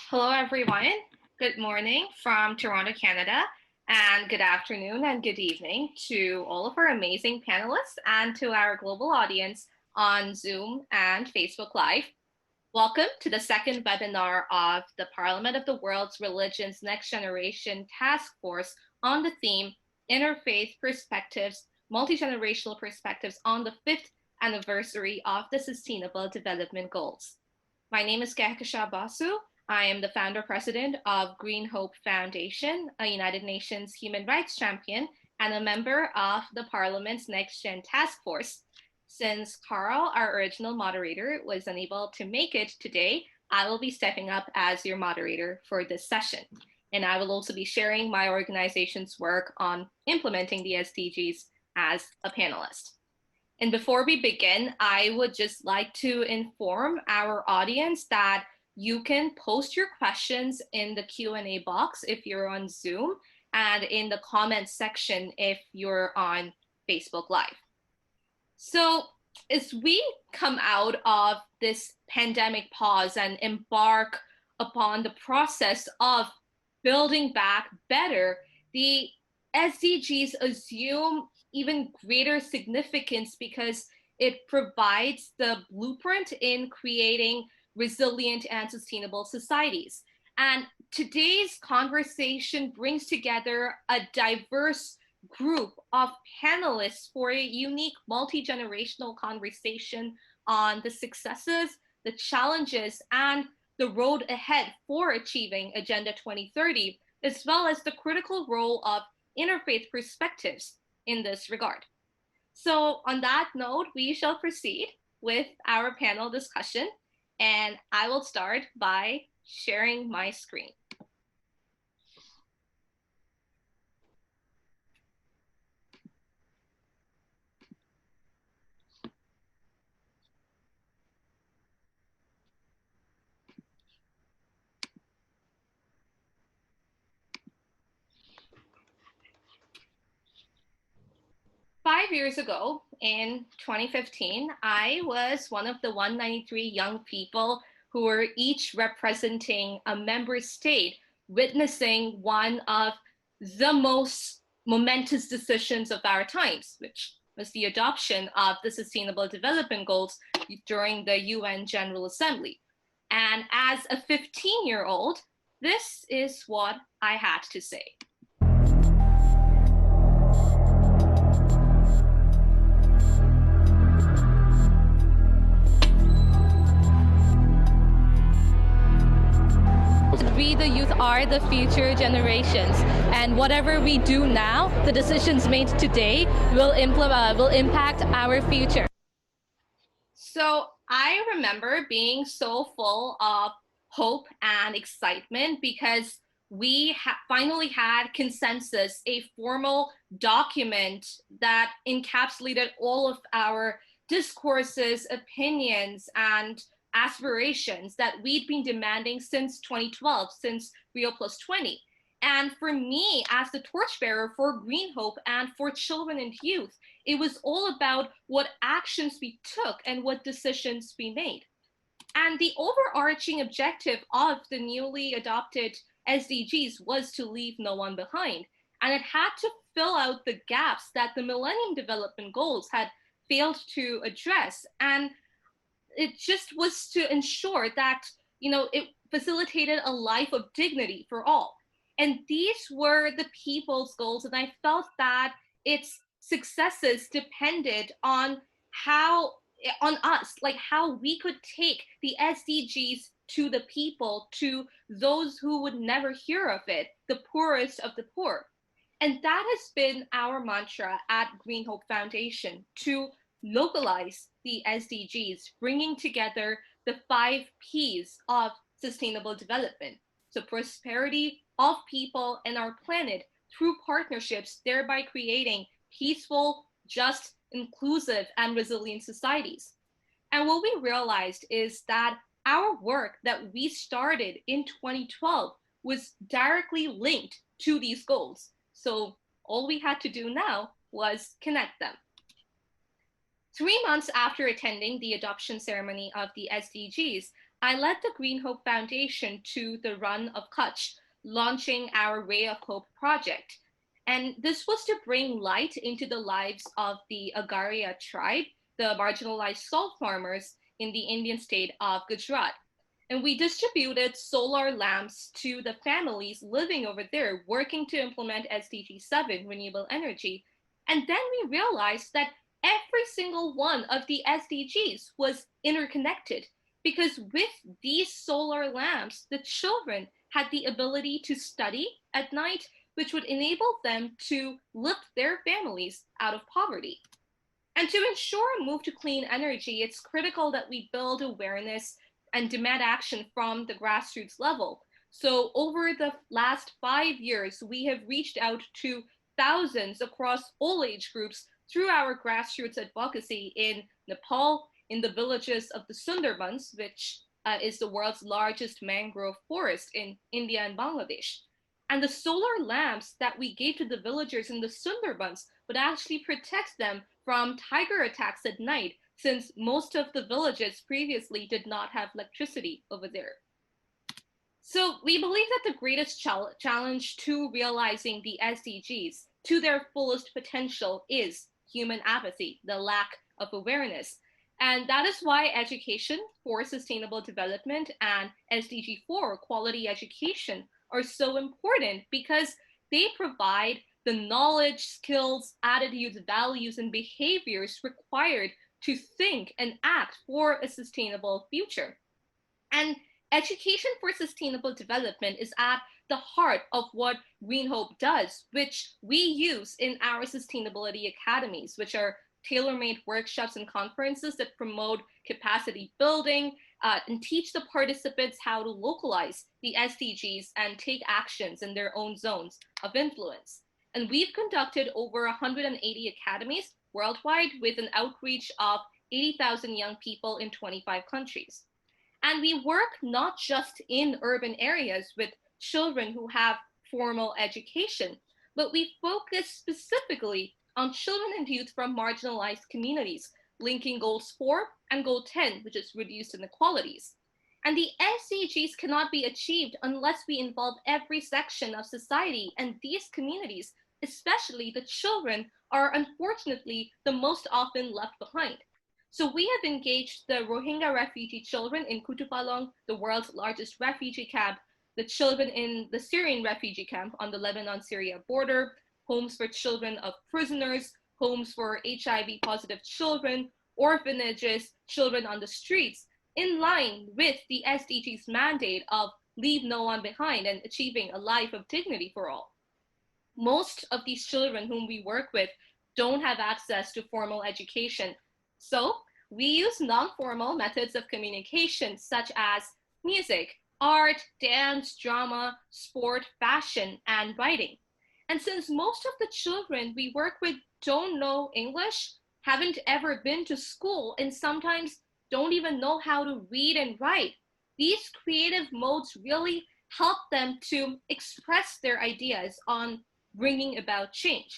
Hello, everyone. Good morning from Toronto, Canada, and good afternoon and good evening to all of our amazing panelists and to our global audience on Zoom and Facebook Live. Welcome to the second webinar of the Parliament of the World's Religions Next Generation Task Force on the theme Interfaith Perspectives, Multigenerational Perspectives on the 5th anniversary of the Sustainable Development Goals. My name is Kehkashan Basu. I am the founder president of Green Hope Foundation, a United Nations human rights champion, and a member of the Parliament's NextGen task force. Since Carl, our original moderator, was unable to make it today, I will be stepping up as your moderator for this session. And I will also be sharing my organization's work on implementing the SDGs as a panelist. And before we begin, I would just like to inform our audience that you can post your questions in the Q&A box if you're on Zoom and in the comments section if you're on Facebook Live. So as we come out of this pandemic pause and embark upon the process of building back better, the SDGs assume even greater significance because it provides the blueprint in creating resilient and sustainable societies. And today's conversation brings together a diverse group of panelists for a unique multi-generational conversation on the successes, the challenges, and the road ahead for achieving Agenda 2030, as well as the critical role of interfaith perspectives in this regard. So on that note, we shall proceed with our panel discussion. And I will start by sharing my screen. Five years ago, in 2015, I was one of the 193 young people who were each representing a member state, witnessing one of the most momentous decisions of our times, which was the adoption of the Sustainable Development Goals during the UN General Assembly. And as a 15-year-old, this is what I had to say. We, the youth, are the future generations, and whatever we do now, the decisions made today will impact our future. So I remember being so full of hope and excitement because we finally had consensus, a formal document that encapsulated all of our discourses, opinions, and aspirations that we'd been demanding since 2012, since Rio Plus 20. And for me, as the torchbearer for Green Hope and for children and youth, it was all about what actions we took and what decisions we made. And the overarching objective of the newly adopted SDGs was to leave no one behind. And it had to fill out the gaps that the Millennium Development Goals had failed to address. And it just was to ensure that, it facilitated a life of dignity for all. And these were the people's goals. And I felt that its successes depended on us, like how we could take the SDGs to the people, to those who would never hear of it, the poorest of the poor. And that has been our mantra at Green Hope Foundation, to localize the SDGs, bringing together the 5 Ps of sustainable development. So prosperity of people and our planet through partnerships, thereby creating peaceful, just, inclusive, and resilient societies. And what we realized is that our work that we started in 2012 was directly linked to these goals. So all we had to do now was connect them. 3 months after attending the adoption ceremony of the SDGs, I led the Green Hope Foundation to the Run of Kutch, launching our Ray of Hope project. And this was to bring light into the lives of the Agaria tribe, the marginalized salt farmers in the Indian state of Gujarat. And we distributed solar lamps to the families living over there, working to implement SDG 7, renewable energy. And then we realized that every single one of the SDGs was interconnected because with these solar lamps, the children had the ability to study at night, which would enable them to lift their families out of poverty. And to ensure a move to clean energy, it's critical that we build awareness and demand action from the grassroots level. So over the last 5 years, we have reached out to thousands across all age groups through our grassroots advocacy in Nepal, in the villages of the Sundarbans, which is the world's largest mangrove forest in India and Bangladesh. And the solar lamps that we gave to the villagers in the Sundarbans would actually protect them from tiger attacks at night, since most of the villages previously did not have electricity over there. So we believe that the greatest challenge to realizing the SDGs to their fullest potential is human apathy, the lack of awareness. And that is why education for sustainable development and SDG 4, quality education, are so important because they provide the knowledge, skills, attitudes, values, and behaviors required to think and act for a sustainable future. And education for sustainable development is at the heart of what Green Hope does, which we use in our sustainability academies, which are tailor-made workshops and conferences that promote capacity building and teach the participants how to localize the SDGs and take actions in their own zones of influence. And we've conducted over 180 academies worldwide with an outreach of 80,000 young people in 25 countries. And we work not just in urban areas with children who have formal education, but we focus specifically on children and youth from marginalized communities, linking goals 4 and goal 10, which is reduced inequalities. And the SDGs cannot be achieved unless we involve every section of society, and these communities, especially the children, are unfortunately the most often left behind. So we have engaged the Rohingya refugee children in Kutupalong, the world's largest refugee camp, the children in the Syrian refugee camp on the Lebanon-Syria border, homes for children of prisoners, homes for HIV positive children, orphanages, children on the streets, in line with the SDGs mandate of leave no one behind and achieving a life of dignity for all. Most of these children whom we work with don't have access to formal education. So we use non-formal methods of communication such as music, art, dance, drama, sport, fashion, and writing. And since most of the children we work with don't know English, haven't ever been to school, and sometimes don't even know how to read and write, these creative modes really help them to express their ideas on bringing about change.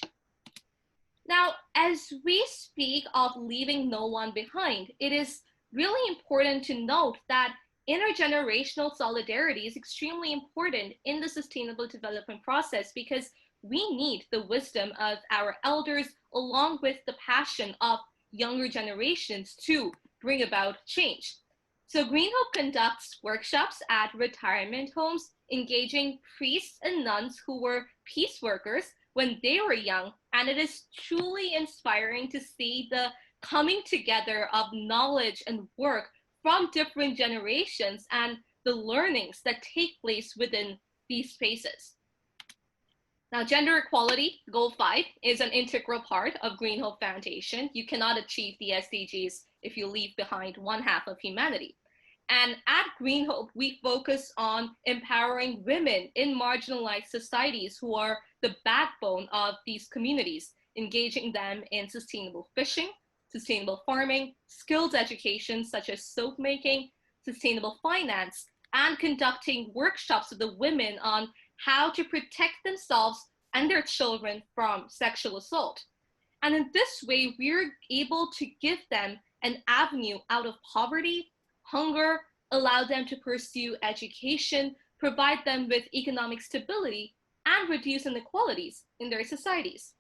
Now, as we speak of leaving no one behind, it is really important to note that intergenerational solidarity is extremely important in the sustainable development process because we need the wisdom of our elders along with the passion of younger generations to bring about change. So Green Hope conducts workshops at retirement homes, engaging priests and nuns who were peace workers when they were young. And it is truly inspiring to see the coming together of knowledge and work from different generations and the learnings that take place within these spaces. Now, gender equality, goal 5, is an integral part of Green Hope Foundation. You cannot achieve the SDGs if you leave behind one half of humanity. And at Green Hope, we focus on empowering women in marginalized societies who are the backbone of these communities, engaging them in sustainable fishing, sustainable farming, skills education such as soap making, sustainable finance, and conducting workshops with the women on how to protect themselves and their children from sexual assault. And in this way, we're able to give them an avenue out of poverty, hunger, allow them to pursue education, provide them with economic stability, and reduce inequalities in their societies.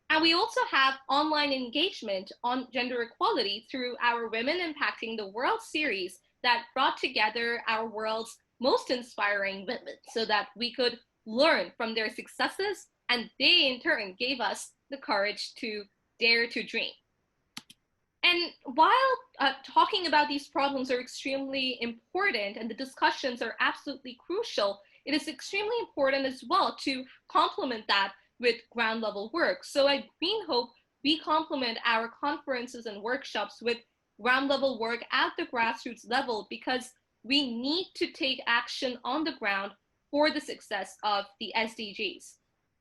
And we also have online engagement on gender equality through our Women Impacting the World series that brought together our world's most inspiring women so that we could learn from their successes, and they in turn gave us the courage to dare to dream. And while talking about these problems are extremely important and the discussions are absolutely crucial, it is extremely important as well to complement that with ground level work. So at Green Hope, we complement our conferences and workshops with ground level work at the grassroots level because we need to take action on the ground for the success of the SDGs.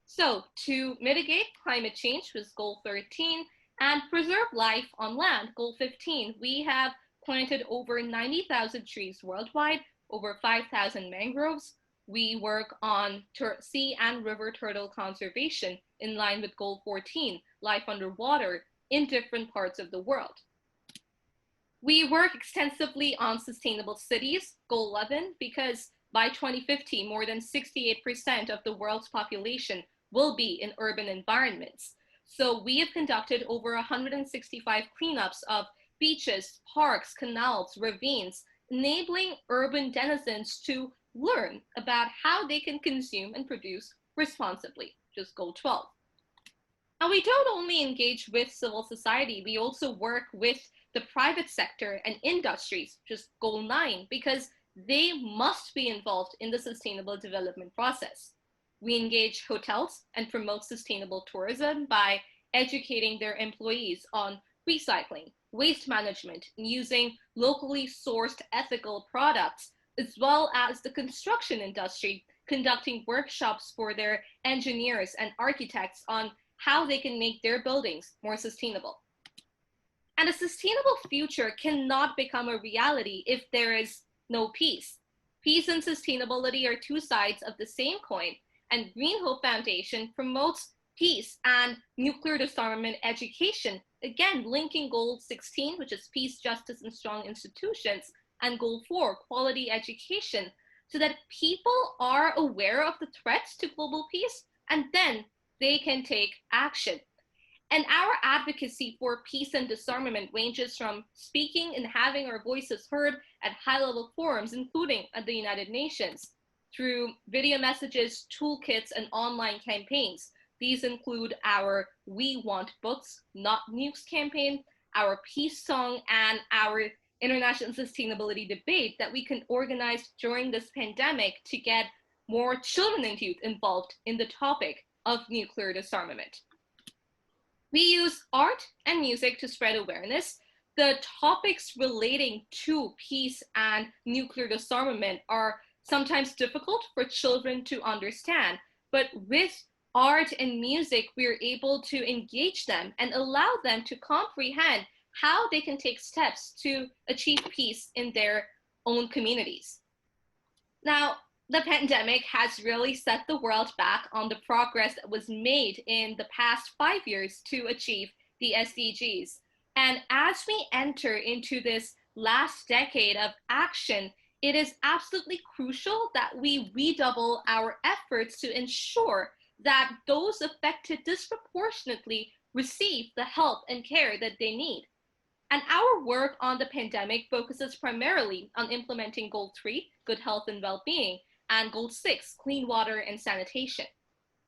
So to mitigate climate change was goal 13, and preserve life on land, goal 15, we have planted over 90,000 trees worldwide, over 5,000 mangroves. We work on sea and river turtle conservation in line with goal 14, life underwater in different parts of the world. We work extensively on sustainable cities, goal 11, because by 2050, more than 68% of the world's population will be in urban environments. So we have conducted over 165 cleanups of beaches, parks, canals, ravines, enabling urban denizens to learn about how they can consume and produce responsibly, just goal 12. And we don't only engage with civil society, we also work with the private sector and industries, just goal 9, because they must be involved in the sustainable development process. We engage hotels and promote sustainable tourism by educating their employees on recycling, waste management, and using locally sourced ethical products, as well as the construction industry, conducting workshops for their engineers and architects on how they can make their buildings more sustainable. And a sustainable future cannot become a reality if there is no peace. Peace and sustainability are two sides of the same coin, and Green Hope Foundation promotes peace and nuclear disarmament education, again, linking goal 16, which is peace, justice, and strong institutions, and goal 4, quality education, so that people are aware of the threats to global peace, and then they can take action. And our advocacy for peace and disarmament ranges from speaking and having our voices heard at high-level forums, including at the United Nations, through video messages, toolkits, and online campaigns. These include our We Want Books, Not Nukes campaign, our peace song, and our international sustainability debate that we can organize during this pandemic to get more children and youth involved in the topic of nuclear disarmament. We use art and music to spread awareness. The topics relating to peace and nuclear disarmament are sometimes difficult for children to understand, but with art and music, we're able to engage them and allow them to comprehend how they can take steps to achieve peace in their own communities. Now, the pandemic has really set the world back on the progress that was made in the past 5 years to achieve the SDGs. And as we enter into this last decade of action, it is absolutely crucial that we redouble our efforts to ensure that those affected disproportionately receive the help and care that they need. And our work on the pandemic focuses primarily on implementing Goal 3, good health and well-being, and Goal 6, clean water and sanitation.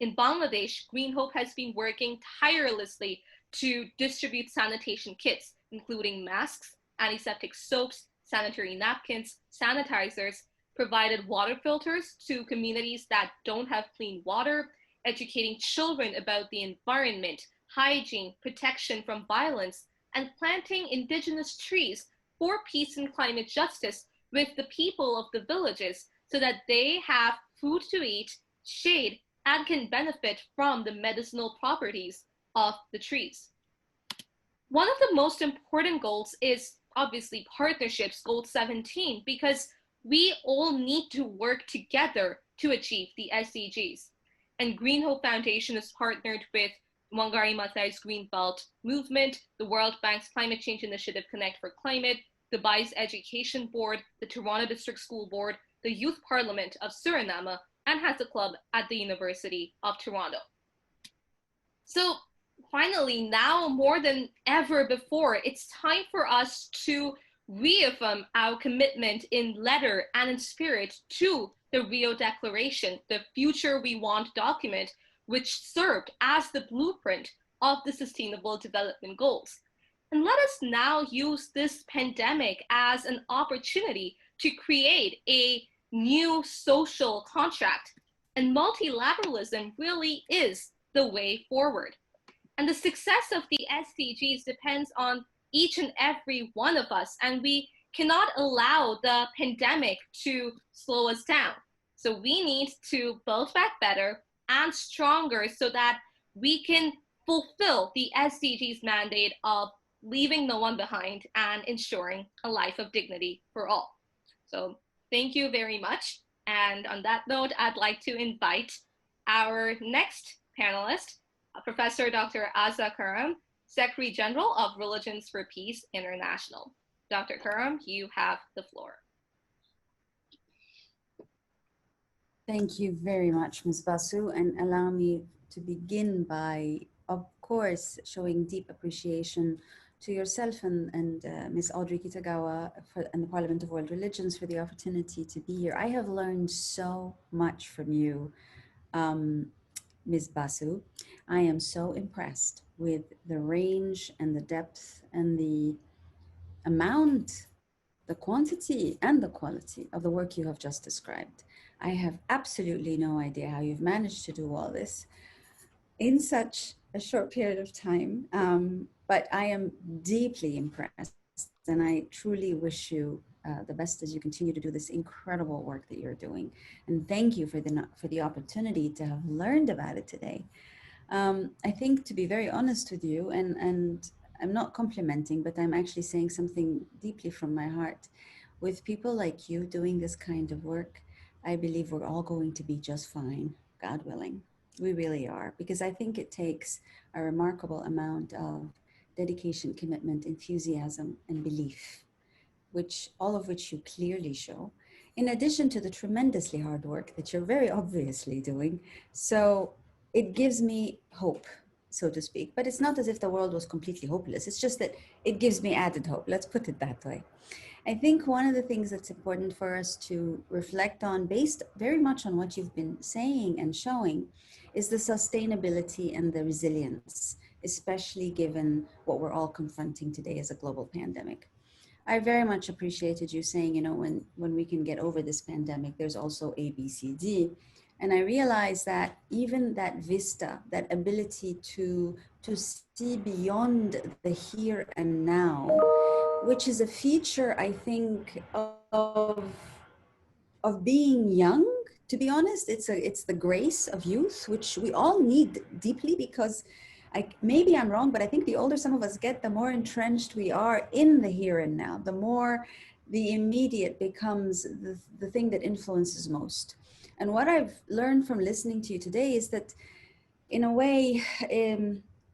In Bangladesh, Green Hope has been working tirelessly to distribute sanitation kits, including masks, antiseptic soaps, sanitary napkins, sanitizers, provided water filters to communities that don't have clean water, educating children about the environment, hygiene, protection from violence, and planting indigenous trees for peace and climate justice with the people of the villages so that they have food to eat, shade, and can benefit from the medicinal properties of the trees. One of the most important goals is obviously partnerships, goal 17, because we all need to work together to achieve the SDGs. And Green Hope Foundation is partnered with Wangari Maathai's Green Belt Movement, the World Bank's Climate Change Initiative Connect for Climate, the Vice Education Board, the Toronto District School Board, the Youth Parliament of Suriname, and has a club at the University of Toronto. So finally, now more than ever before, it's time for us to reaffirm our commitment in letter and in spirit to the Rio Declaration, the Future We Want document, which served as the blueprint of the Sustainable Development Goals. And let us now use this pandemic as an opportunity to create a new social contract. And multilateralism really is the way forward. And the success of the SDGs depends on each and every one of us, and we cannot allow the pandemic to slow us down. So we need to build back better and stronger so that we can fulfill the SDGs mandate of leaving no one behind and ensuring a life of dignity for all. So thank you very much. And on that note, I'd like to invite our next panelist, Professor Dr. Azakuram, Secretary General of Religions for Peace International. Dr. Karam, you have the floor. Thank you very much, Ms. Basu, and allow me to begin by, of course, showing deep appreciation to yourself and Ms. Audrey Kitagawa and the Parliament of World Religions for the opportunity to be here. I have learned so much from you, Ms. Basu. I am so impressed with the range and the depth and the amount, the quantity and the quality of the work you have just described. I have absolutely no idea how you've managed to do all this in such a short period of time, but I am deeply impressed, and I truly wish you the best as you continue to do this incredible work that you're doing. And thank you for the opportunity to have learned about it today. I think, to be very honest with you, and I'm not complimenting, but I'm actually saying something deeply from my heart. With people like you doing this kind of work, I believe we're all going to be just fine, God willing. We really are, because I think it takes a remarkable amount of dedication, commitment, enthusiasm, and belief, all of which you clearly show, in addition to the tremendously hard work that you're very obviously doing. So it gives me hope, so to speak, but it's not as if the world was completely hopeless. It's just that it gives me added hope. Let's put it that way. I think one of the things that's important for us to reflect on, based very much on what you've been saying and showing, is the sustainability and the resilience, especially given what we're all confronting today as a global pandemic. I very much appreciated you saying, when we can get over this pandemic, there's also A, B, C, D. And I realized that even that vista, that ability to see beyond the here and now, which is a feature, I think, of being young, to be honest. It's the grace of youth, which we all need deeply, because maybe I'm wrong, but I think the older some of us get, the more entrenched we are in the here and now, the more the immediate becomes the thing that influences most. And what I've learned from listening to you today is that, in a way,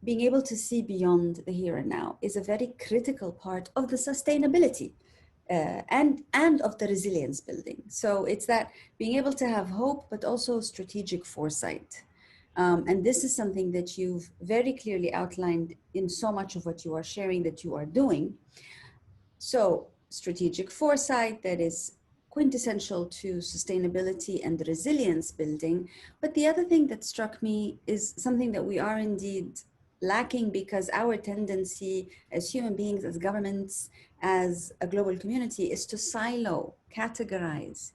being able to see beyond the here and now is a very critical part of the sustainability and of the resilience building. So it's that being able to have hope, but also strategic foresight. And this is something that you've very clearly outlined in so much of what you are sharing that you are doing. So strategic foresight, that is quintessential to sustainability and resilience building. But the other thing that struck me is something that we are indeed lacking, because our tendency as human beings, as governments, as a global community, is to silo, categorize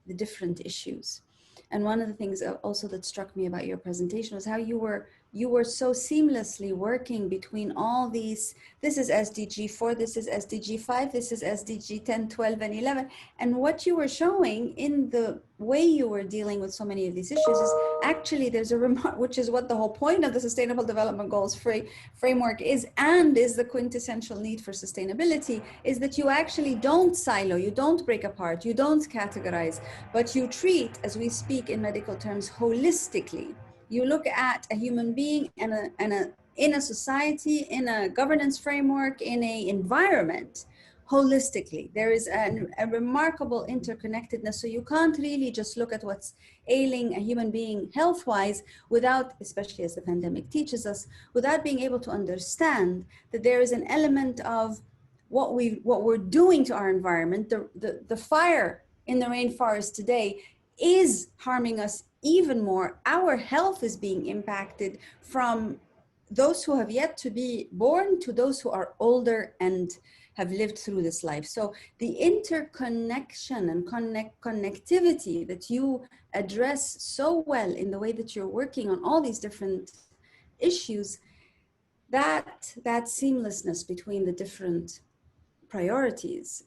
the different issues. And one of the things also that struck me about your presentation was how you were so seamlessly working between all these. This is SDG 4, this is SDG 5, this is SDG 10, 12, and 11. And what you were showing in the way you were dealing with so many of these issues is actually there's a remark, which is what the whole point of the Sustainable Development Goals framework is, and is the quintessential need for sustainability, is that you actually don't silo, you don't break apart, you don't categorize, but you treat, as we speak in medical terms, holistically. You look at a human being in a society, in a governance framework, in an environment holistically. There is a remarkable interconnectedness. So you can't really just look at what's ailing a human being health-wise without, especially as the pandemic teaches us, without being able to understand that there is an element of what we're doing to our environment. The fire in the rainforest today is harming us even more. Our health is being impacted from those who have yet to be born to those who are older and have lived through this life. So the interconnection and connectivity that you address so well in the way that you're working on all these different issues, that seamlessness between the different priorities,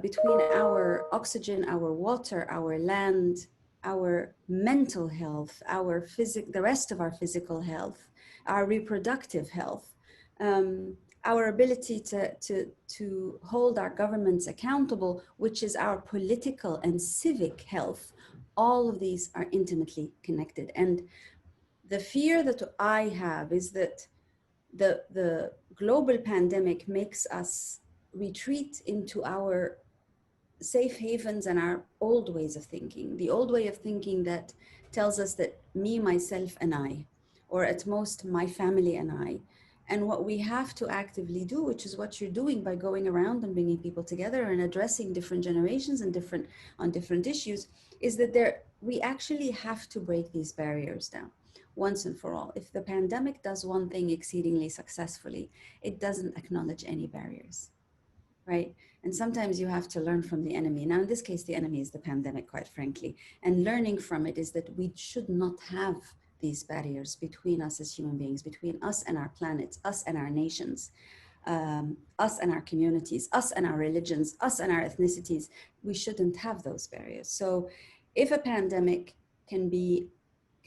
between our oxygen, our water, our land, our mental health, the rest of our physical health, our reproductive health, our ability to hold our governments accountable, which is our political and civic health. All of these are intimately connected. And the fear that I have is that the global pandemic makes us retreat into our safe havens and our old ways of thinking. The old way of thinking that tells us that me, myself, and I, or at most my family and I. And what we have to actively do, which is what you're doing by going around and bringing people together and addressing different generations and different issues, is that we actually have to break these barriers down once and for all. If the pandemic does one thing exceedingly successfully, it doesn't acknowledge any barriers, right? And sometimes you have to learn from the enemy. Now, in this case, the enemy is the pandemic, quite frankly. And learning from it is that we should not have these barriers between us as human beings, between us and our planets, us and our nations, us and our communities, us and our religions, us and our ethnicities. We shouldn't have those barriers. So if a pandemic can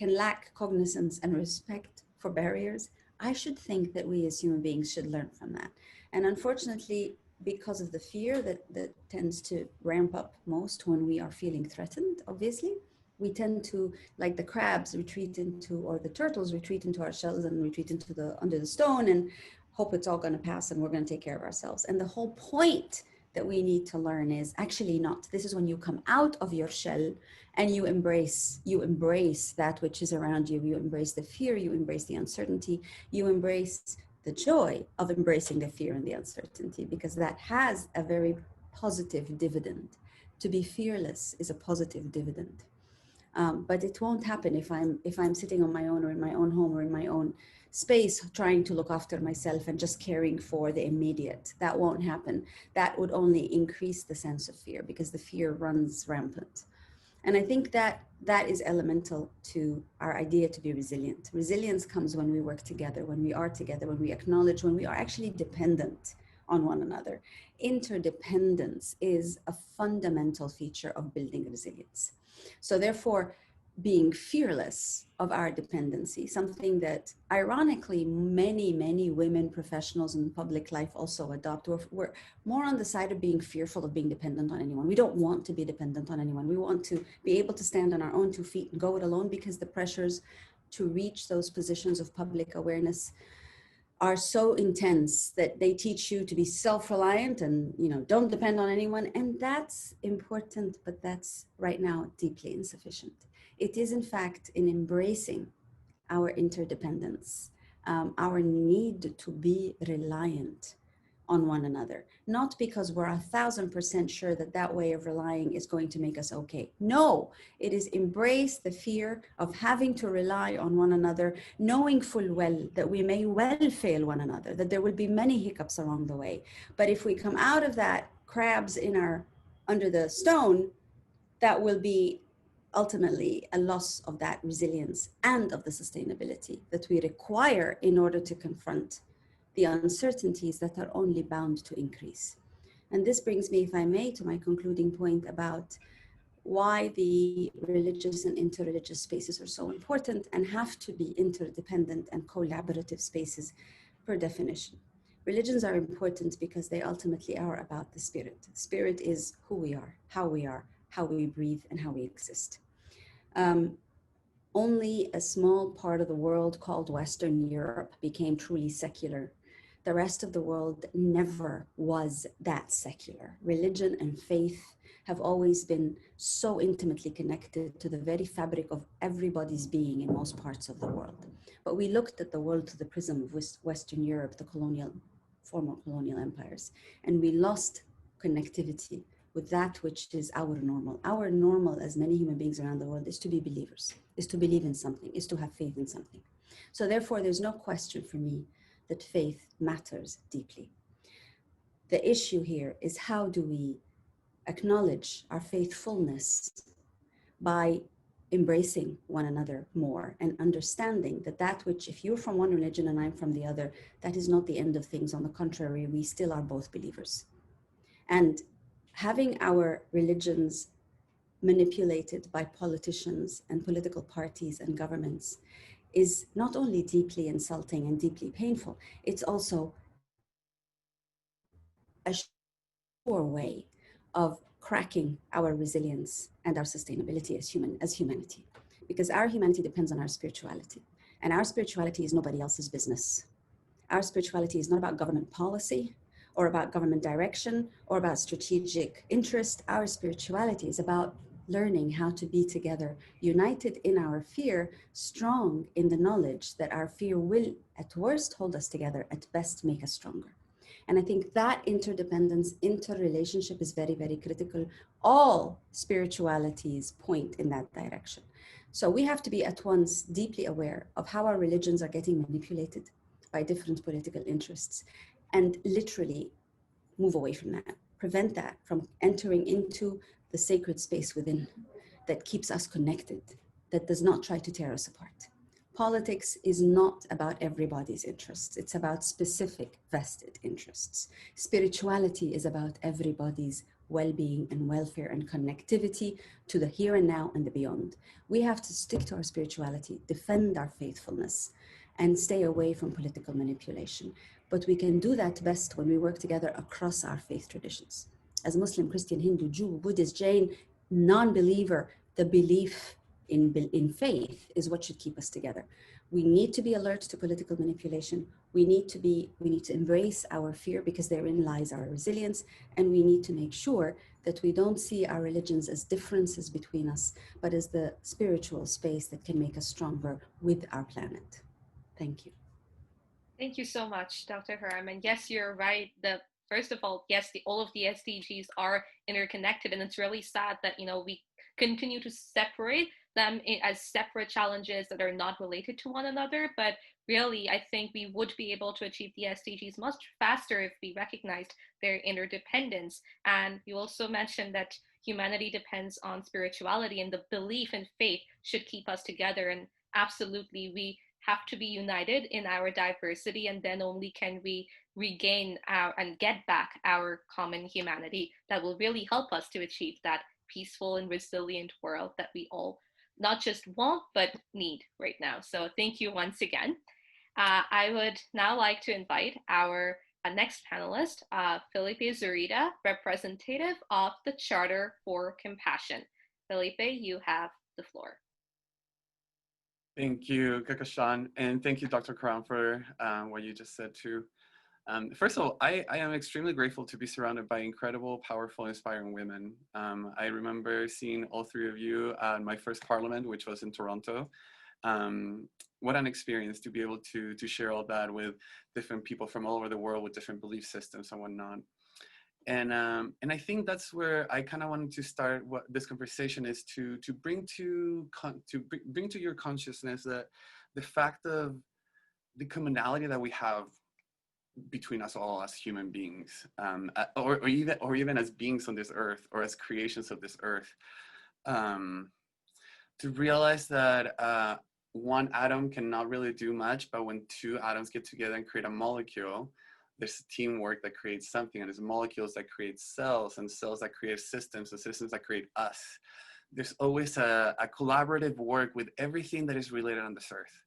lack cognizance and respect for barriers, I should think that we as human beings should learn from that. And unfortunately, because of the fear that tends to ramp up most when we are feeling threatened, obviously, we tend to, like the crabs, retreat into, or the turtles retreat into our shells and retreat into under the stone and hope it's all going to pass and we're going to take care of ourselves. And the whole point that we need to learn is actually not. This is when you come out of your shell and you embrace that which is around you. You embrace the fear, you embrace the uncertainty, you embrace the joy of embracing the fear and the uncertainty, because that has a very positive dividend. To be fearless is a positive dividend. But it won't happen if I'm sitting on my own or in my own home or in my own space trying to look after myself and just caring for the immediate. That won't happen. That would only increase the sense of fear because the fear runs rampant. And I think that is elemental to our idea to be resilient. Resilience comes when we work together, when we are together, when we acknowledge, when we are actually dependent on one another. Interdependence is a fundamental feature of building resilience. So therefore, being fearless of our dependency, something that ironically many women professionals in public life also adopt. We're more on the side of being fearful of being dependent on anyone. We don't want to be dependent on anyone. We want to be able to stand on our own 2 feet and go it alone, because the pressures to reach those positions of public awareness are so intense that they teach you to be self-reliant and, don't depend on anyone. And that's important, but that's right now deeply insufficient. It is in fact in embracing our interdependence, our need to be reliant on one another, not because we're 1,000% sure that way of relying is going to make us okay. No, it is embrace the fear of having to rely on one another, knowing full well that we may well fail one another, that there will be many hiccups along the way. But if we come out of that crabs under the stone, that will be ultimately a loss of that resilience and of the sustainability that we require in order to confront the uncertainties that are only bound to increase. And this brings me, if I may, to my concluding point about why the religious and interreligious spaces are so important and have to be interdependent and collaborative spaces per definition. Religions are important because they ultimately are about the spirit. Spirit is who we are, how we breathe, and how we exist. Only a small part of the world called Western Europe became truly secular. the rest of the world never was that secular. Religion and faith have always been so intimately connected to the very fabric of everybody's being in most parts of the world. But we looked at the world through the prism of Western Europe, the former colonial empires, and we lost connectivity with that which is our normal. Our normal as many human beings around the world is to be believers, is to believe in something, is to have faith in something. So therefore, there's no question for me that faith matters deeply. The issue here is, how do we acknowledge our faithfulness by embracing one another more and understanding that which, if you're from one religion and I'm from the other, that is not the end of things. On the contrary, we still are both believers. And having our religions manipulated by politicians and political parties and governments is not only deeply insulting and deeply painful, it's also a sure way of cracking our resilience and our sustainability as humanity. Because our humanity depends on our spirituality. And our spirituality is nobody else's business. Our spirituality is not about government policy or about government direction or about strategic interest. Our spirituality is about learning how to be together, united in our fear, strong in the knowledge that our fear will, at worst, hold us together, at best, make us stronger. And I think that interdependence, interrelationship is very, very critical. All spiritualities point in that direction. So we have to be at once deeply aware of how our religions are getting manipulated by different political interests, and literally move away from that, prevent that from entering into the sacred space within that keeps us connected, that does not try to tear us apart. Politics is not about everybody's interests. It's about specific vested interests. Spirituality is about everybody's well-being and welfare and connectivity to the here and now and the beyond. We have to stick to our spirituality, defend our faithfulness, and stay away from political manipulation. But we can do that best when we work together across our faith traditions. As Muslim, Christian, Hindu, Jew, Buddhist, Jain, non-believer, the belief in faith is what should keep us together. We need to be alert to political manipulation. We need to embrace our fear, because therein lies our resilience. And we need to make sure that we don't see our religions as differences between us, but as the spiritual space that can make us stronger with our planet. Thank you. Thank you so much, Dr. Karam. And yes, you're right. First of all, yes, all of the SDGs are interconnected, and it's really sad that we continue to separate them as separate challenges that are not related to one another. But really, I think we would be able to achieve the SDGs much faster if we recognized their interdependence. And you also mentioned that humanity depends on spirituality, and the belief in faith should keep us together. And absolutely, we have to be united in our diversity, and then only can we regain and get back our common humanity that will really help us to achieve that peaceful and resilient world that we all not just want, but need right now. So thank you once again. I would now like to invite our next panelist, Felipe Zurita, representative of the Charter for Compassion. Felipe, you have the floor. Thank you, Kehkashan, and thank you, Dr. Karam, for what you just said too. First of all, I am extremely grateful to be surrounded by incredible, powerful, inspiring women. I remember seeing all three of you at my first parliament, which was in Toronto. What an experience to be able to share all that with different people from all over the world with different belief systems and whatnot. And I think that's where I kind of wanted to start what this conversation is, to bring to your consciousness that the fact of the commonality that we have between us all as human beings, or even as beings on this earth, or as creations of this earth, to realize that one atom cannot really do much, but when two atoms get together and create a molecule, there's teamwork that creates something, and there's molecules that create cells, and cells that create systems, and systems that create us. There's always a collaborative work with everything that is related on this earth.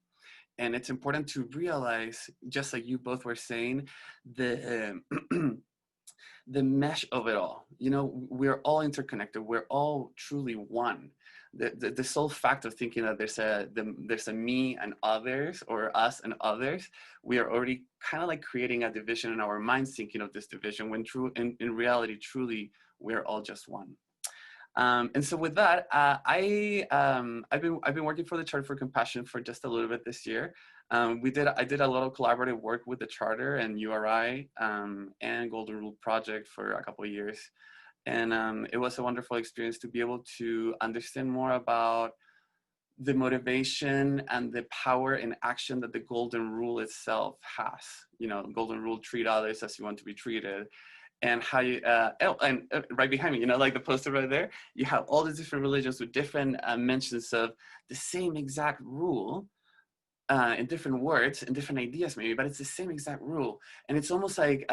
And it's important to realize, just like you both were saying, the the mesh of it all. You know, we're all interconnected. We're all truly one. The sole fact of thinking that there's a me and others, or us and others, we are already kind of like creating a division in our minds, thinking of this division, when in reality, truly, we're all just one. And so with that, I've been working for the Charter for Compassion for just a little bit this year. I did a lot of collaborative work with the Charter and URI and Golden Rule Project for a couple of years. And it was a wonderful experience to be able to understand more about the motivation and the power and action that the Golden Rule itself has. You know, Golden Rule, treat others as you want to be treated. And how you, right behind me, you know, like the poster right there, you have all these different religions with different mentions of the same exact rule, in different words and different ideas maybe, but it's the same exact rule. And it's almost like,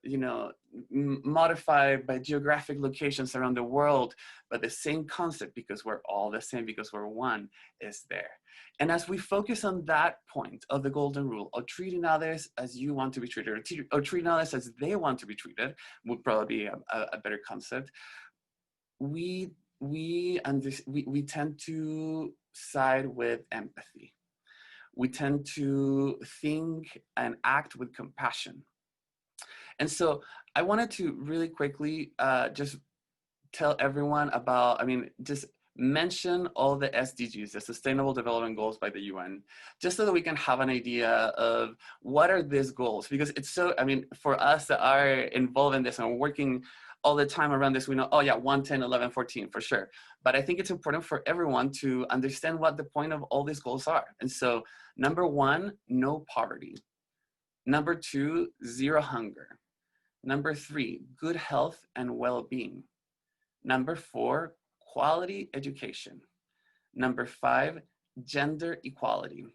you know, modified by geographic locations around the world, but the same concept, because we're all the same, because we're one, is there. And as we focus on that point of the Golden Rule, of treating others as you want to be treated, or treating others as they want to be treated, would probably be a better concept. We tend to side with empathy. We tend to think and act with compassion. And so I wanted to really quickly just tell everyone about, just mention all the SDGs, the Sustainable Development Goals by the UN, just so that we can have an idea of what are these goals. Because it's so, for us that are involved in this and we're working all the time around this, we know, oh yeah, 1, 10, 11, 14, for sure. But I think it's important for everyone to understand what the point of all these goals are. And so number 1, no poverty. Number 2, zero hunger. Number 3, good health and well-being. Number 4, quality education. Number 5, gender equality.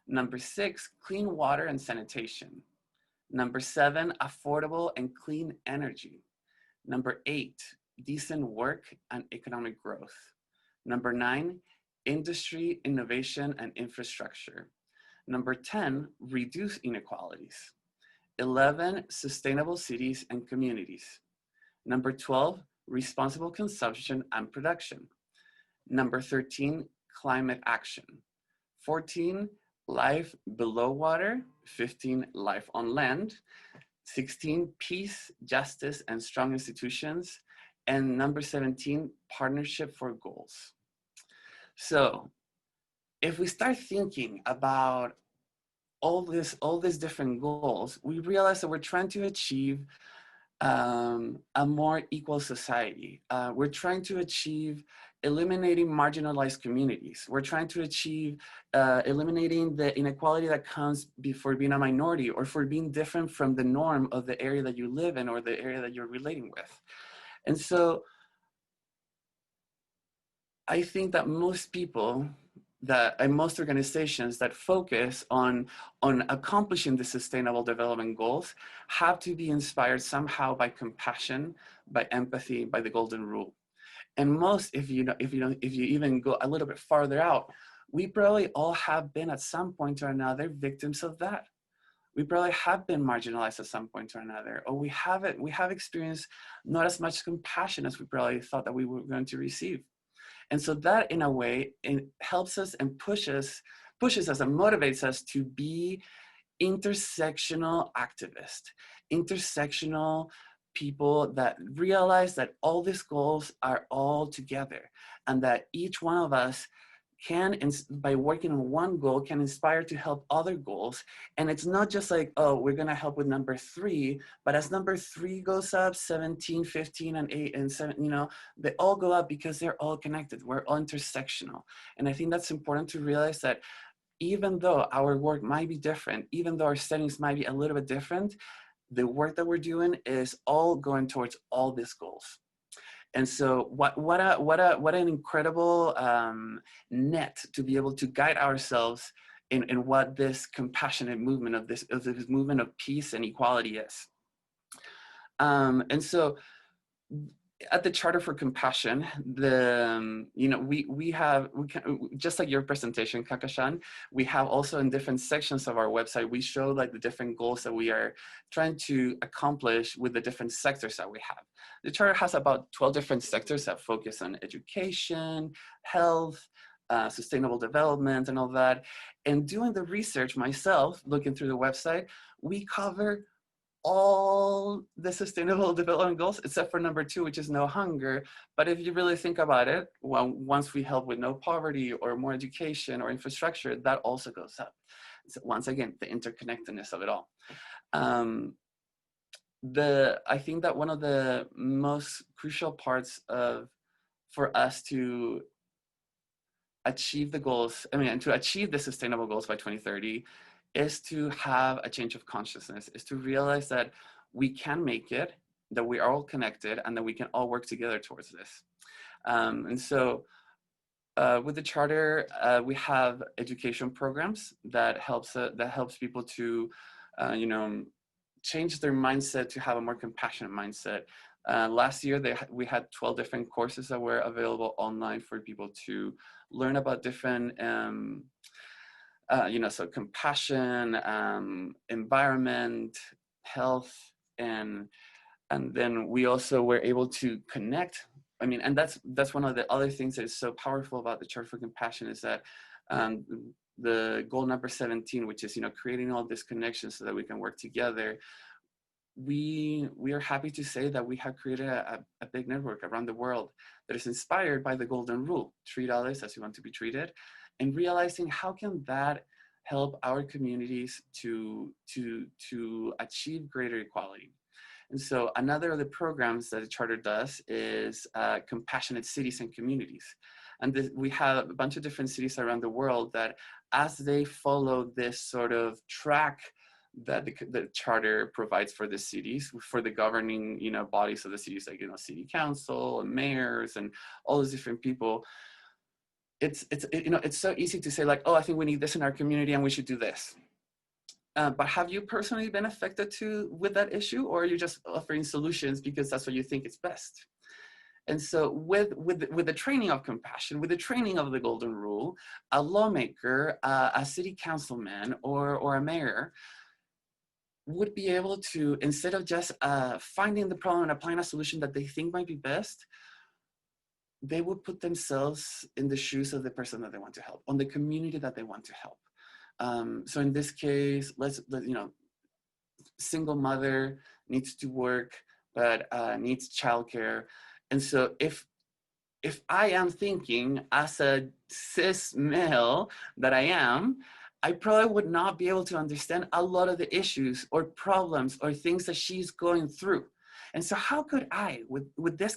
Number 6, clean water and sanitation. Number 7, affordable and clean energy. Number 8, decent work and economic growth. Number 9, industry, innovation, and infrastructure. Number 10, reduce inequalities. 11, sustainable cities and communities. Number 12, responsible consumption and production. Number 13, climate action. 14, life below water. 15, life on land. 16, peace, justice, and strong institutions. And number 17, partnership for goals. So if we start thinking about all these different goals, we realize that we're trying to achieve a more equal society. We're trying to achieve eliminating marginalized communities. We're trying to achieve eliminating the inequality that comes for being a minority or for being different from the norm of the area that you live in or the area that you're relating with. And so I think that most people and most organizations that focus on accomplishing the Sustainable Development Goals have to be inspired somehow by compassion, by empathy, by the Golden Rule. And most, if you even go a little bit farther out, we probably all have been at some point or another victims of that. We probably have been marginalized at some point or another, or we have experienced not as much compassion as we probably thought that we were going to receive. And so that, in a way, it helps us and pushes us and motivates us to be intersectional activists, intersectional people that realize that all these goals are all together, and that each one of us can, by working on one goal, can inspire to help other goals. And it's not just like, oh, we're gonna help with number 3, but as number 3 goes up, 17, 15, and 8, and 7, they all go up because they're all connected. We're all intersectional. And I think that's important to realize, that even though our work might be different, even though our settings might be a little bit different, the work that we're doing is all going towards all these goals. And so what an incredible net to be able to guide ourselves in what this compassionate movement of this movement of peace and equality is. And so at the Charter for Compassion, we have just like your presentation, Kehkashan, we have also in different sections of our website, we show like the different goals that we are trying to accomplish with the different sectors that we have. The Charter has about 12 different sectors that focus on education, health, sustainable development, and all that. And doing the research myself, looking through the website, we cover all the sustainable development goals except for number 2, which is no hunger. But if you really think about it, well, once we help with no poverty or more education or infrastructure, that also goes up. So once again, the interconnectedness of it all. I think that one of the most crucial parts for us to achieve the goals, and to achieve the sustainable goals by 2030, is to have a change of consciousness, is to realize that we can make it, that we are all connected, and that we can all work together towards this. And so with the Charter, we have education programs that helps people to, change their mindset to have a more compassionate mindset. Last year, we had 12 different courses that were available online for people to learn about different, so compassion, environment, health, and then we also were able to connect. And that's one of the other things that is so powerful about the Charter for Compassion is that the goal number 17, which is creating all this connection so that we can work together. We are happy to say that we have created a big network around the world that is inspired by the golden rule: treat others as you want to be treated, and realizing how can that help our communities to achieve greater equality. And so another of the programs that the Charter does is compassionate cities and communities. And we have a bunch of different cities around the world that, as they follow this sort of track that the Charter provides for the cities, for the governing bodies of the cities, like city council and mayors and all those different people, it's so easy to say like, oh, I think we need this in our community and we should do this. But have you personally been affected with that issue, or are you just offering solutions because that's what you think is best? And so with the training of compassion, with the training of the golden rule, a lawmaker, a city councilman, or a mayor would be able to, instead of just finding the problem and applying a solution that they think might be best, they would put themselves in the shoes of the person that they want to help, on the community that they want to help. So in this case, single mother needs to work, but needs childcare. And so if I am thinking as a cis male that I am, I probably would not be able to understand a lot of the issues or problems or things that she's going through. And so how could I, with this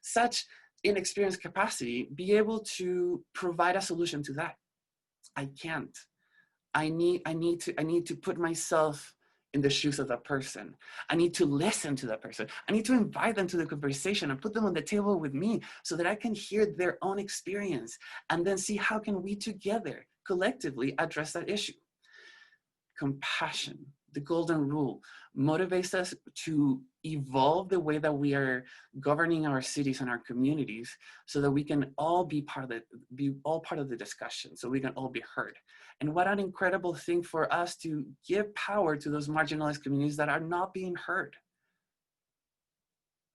such inexperienced capacity, be able to provide a solution to that? I can't. I need to put myself in the shoes of that person. I need to listen to that person. I need to invite them to the conversation and put them on the table with me so that I can hear their own experience and then see how can we together collectively address that issue. Compassion, the golden rule, motivates us to evolve the way that we are governing our cities and our communities so that we can all be part of the discussion, so we can all be heard. And what an incredible thing for us to give power to those marginalized communities that are not being heard.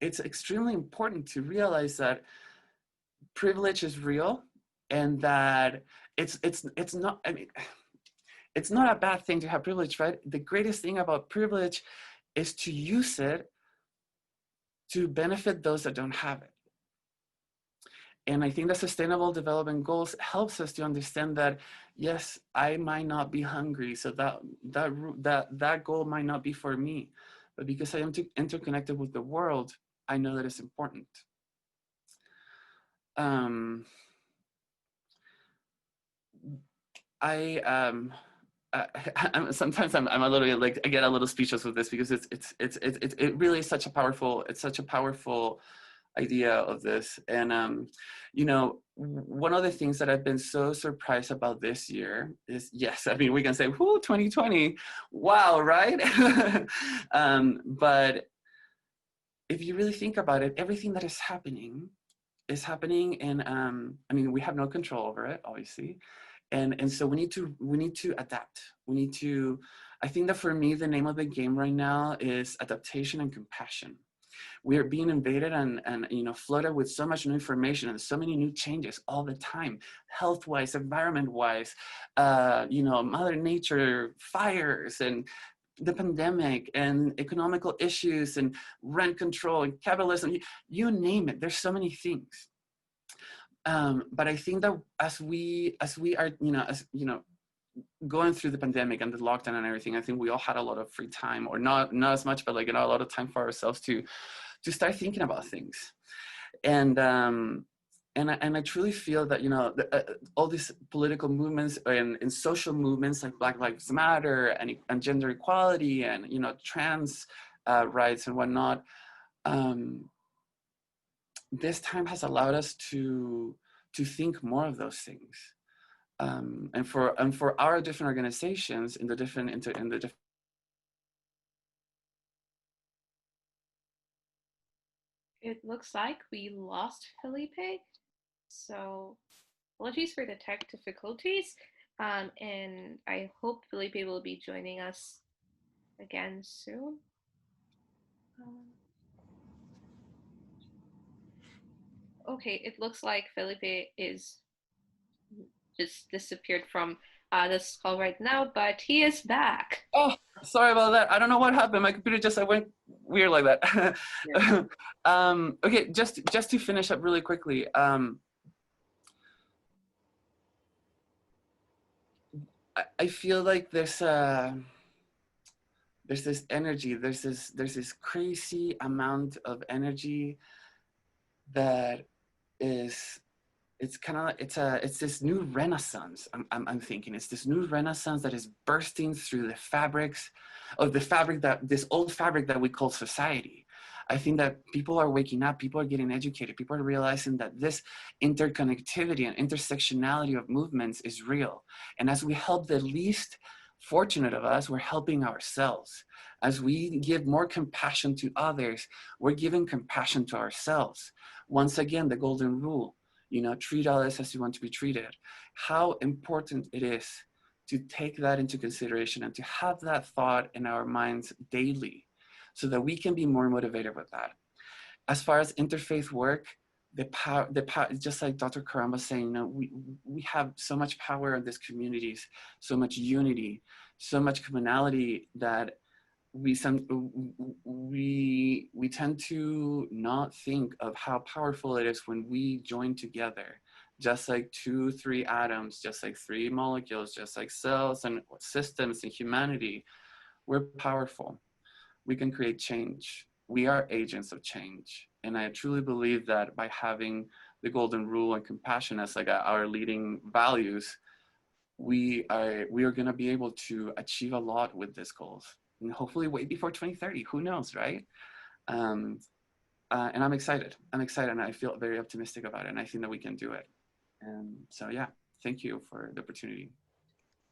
It's extremely important to realize that privilege is real and that it's not, it's not a bad thing to have privilege, right? The greatest thing about privilege is to use it to benefit those that don't have it. And I think the Sustainable Development Goals helps us to understand that, yes, I might not be hungry, so that goal might not be for me, but because I am interconnected with the world, I know that it's important. Sometimes I'm a little bit like, I get a little speechless with this because it really is such a powerful idea of this. And one of the things that I've been so surprised about this year is, yes, I mean, we can say, whoo, 2020, wow, right? But if you really think about it, everything that is happening and I mean, we have no control over it, obviously. And so we need to adapt. We need to, I think that for me, the name of the game right now is adaptation and compassion. We are being invaded and flooded with so much new information and so many new changes all the time, health-wise, environment-wise, Mother Nature, fires, and the pandemic, and economical issues, and rent control, and capitalism, you name it. There's so many things. But I think that as we are, going through the pandemic and the lockdown and everything, I think we all had a lot of free time, or not as much, but like, a lot of time for ourselves to start thinking about things. And I truly feel that, all these political movements and social movements like Black Lives Matter and gender equality and, trans rights and whatnot, this time has allowed us to think more of those things. And for our different organizations in the different It looks like we lost Felipe, so apologies for the tech difficulties, and I hope Felipe will be joining us again soon. Okay, it looks like Felipe is just disappeared from this call right now, but he is back. Oh, sorry about that. I don't know what happened. My computer just went weird like that. Yeah. Okay, just to finish up really quickly. I feel like there's this energy. There's this crazy amount of energy that is. It's kind of it's this new renaissance. I'm thinking it's this new renaissance that is bursting through the fabrics of this old fabric that we call society. I think that people are waking up, people are getting educated, people are realizing that this interconnectivity and intersectionality of movements is real. And as we help the least fortunate of us, we're helping ourselves. As we give more compassion to others, we're giving compassion to ourselves. Once again, the golden rule. Treat others as you want to be treated. How important it is to take that into consideration and to have that thought in our minds daily so that we can be more motivated with that. As far as interfaith work, the power, just like Dr. Karam was saying, we have so much power in these communities, so much unity, so much commonality that we tend to not think of how powerful it is when we join together, just like 2-3 atoms, just like 3 molecules, just like cells and systems and humanity. We're powerful. We can create change. We are agents of change. And I truly believe that by having the golden rule and compassion as like our leading values, we are going to be able to achieve a lot with these goals. And hopefully way before 2030, who knows, right? And I'm excited and I feel very optimistic about it, and I think that we can do it. So yeah, thank you for the opportunity.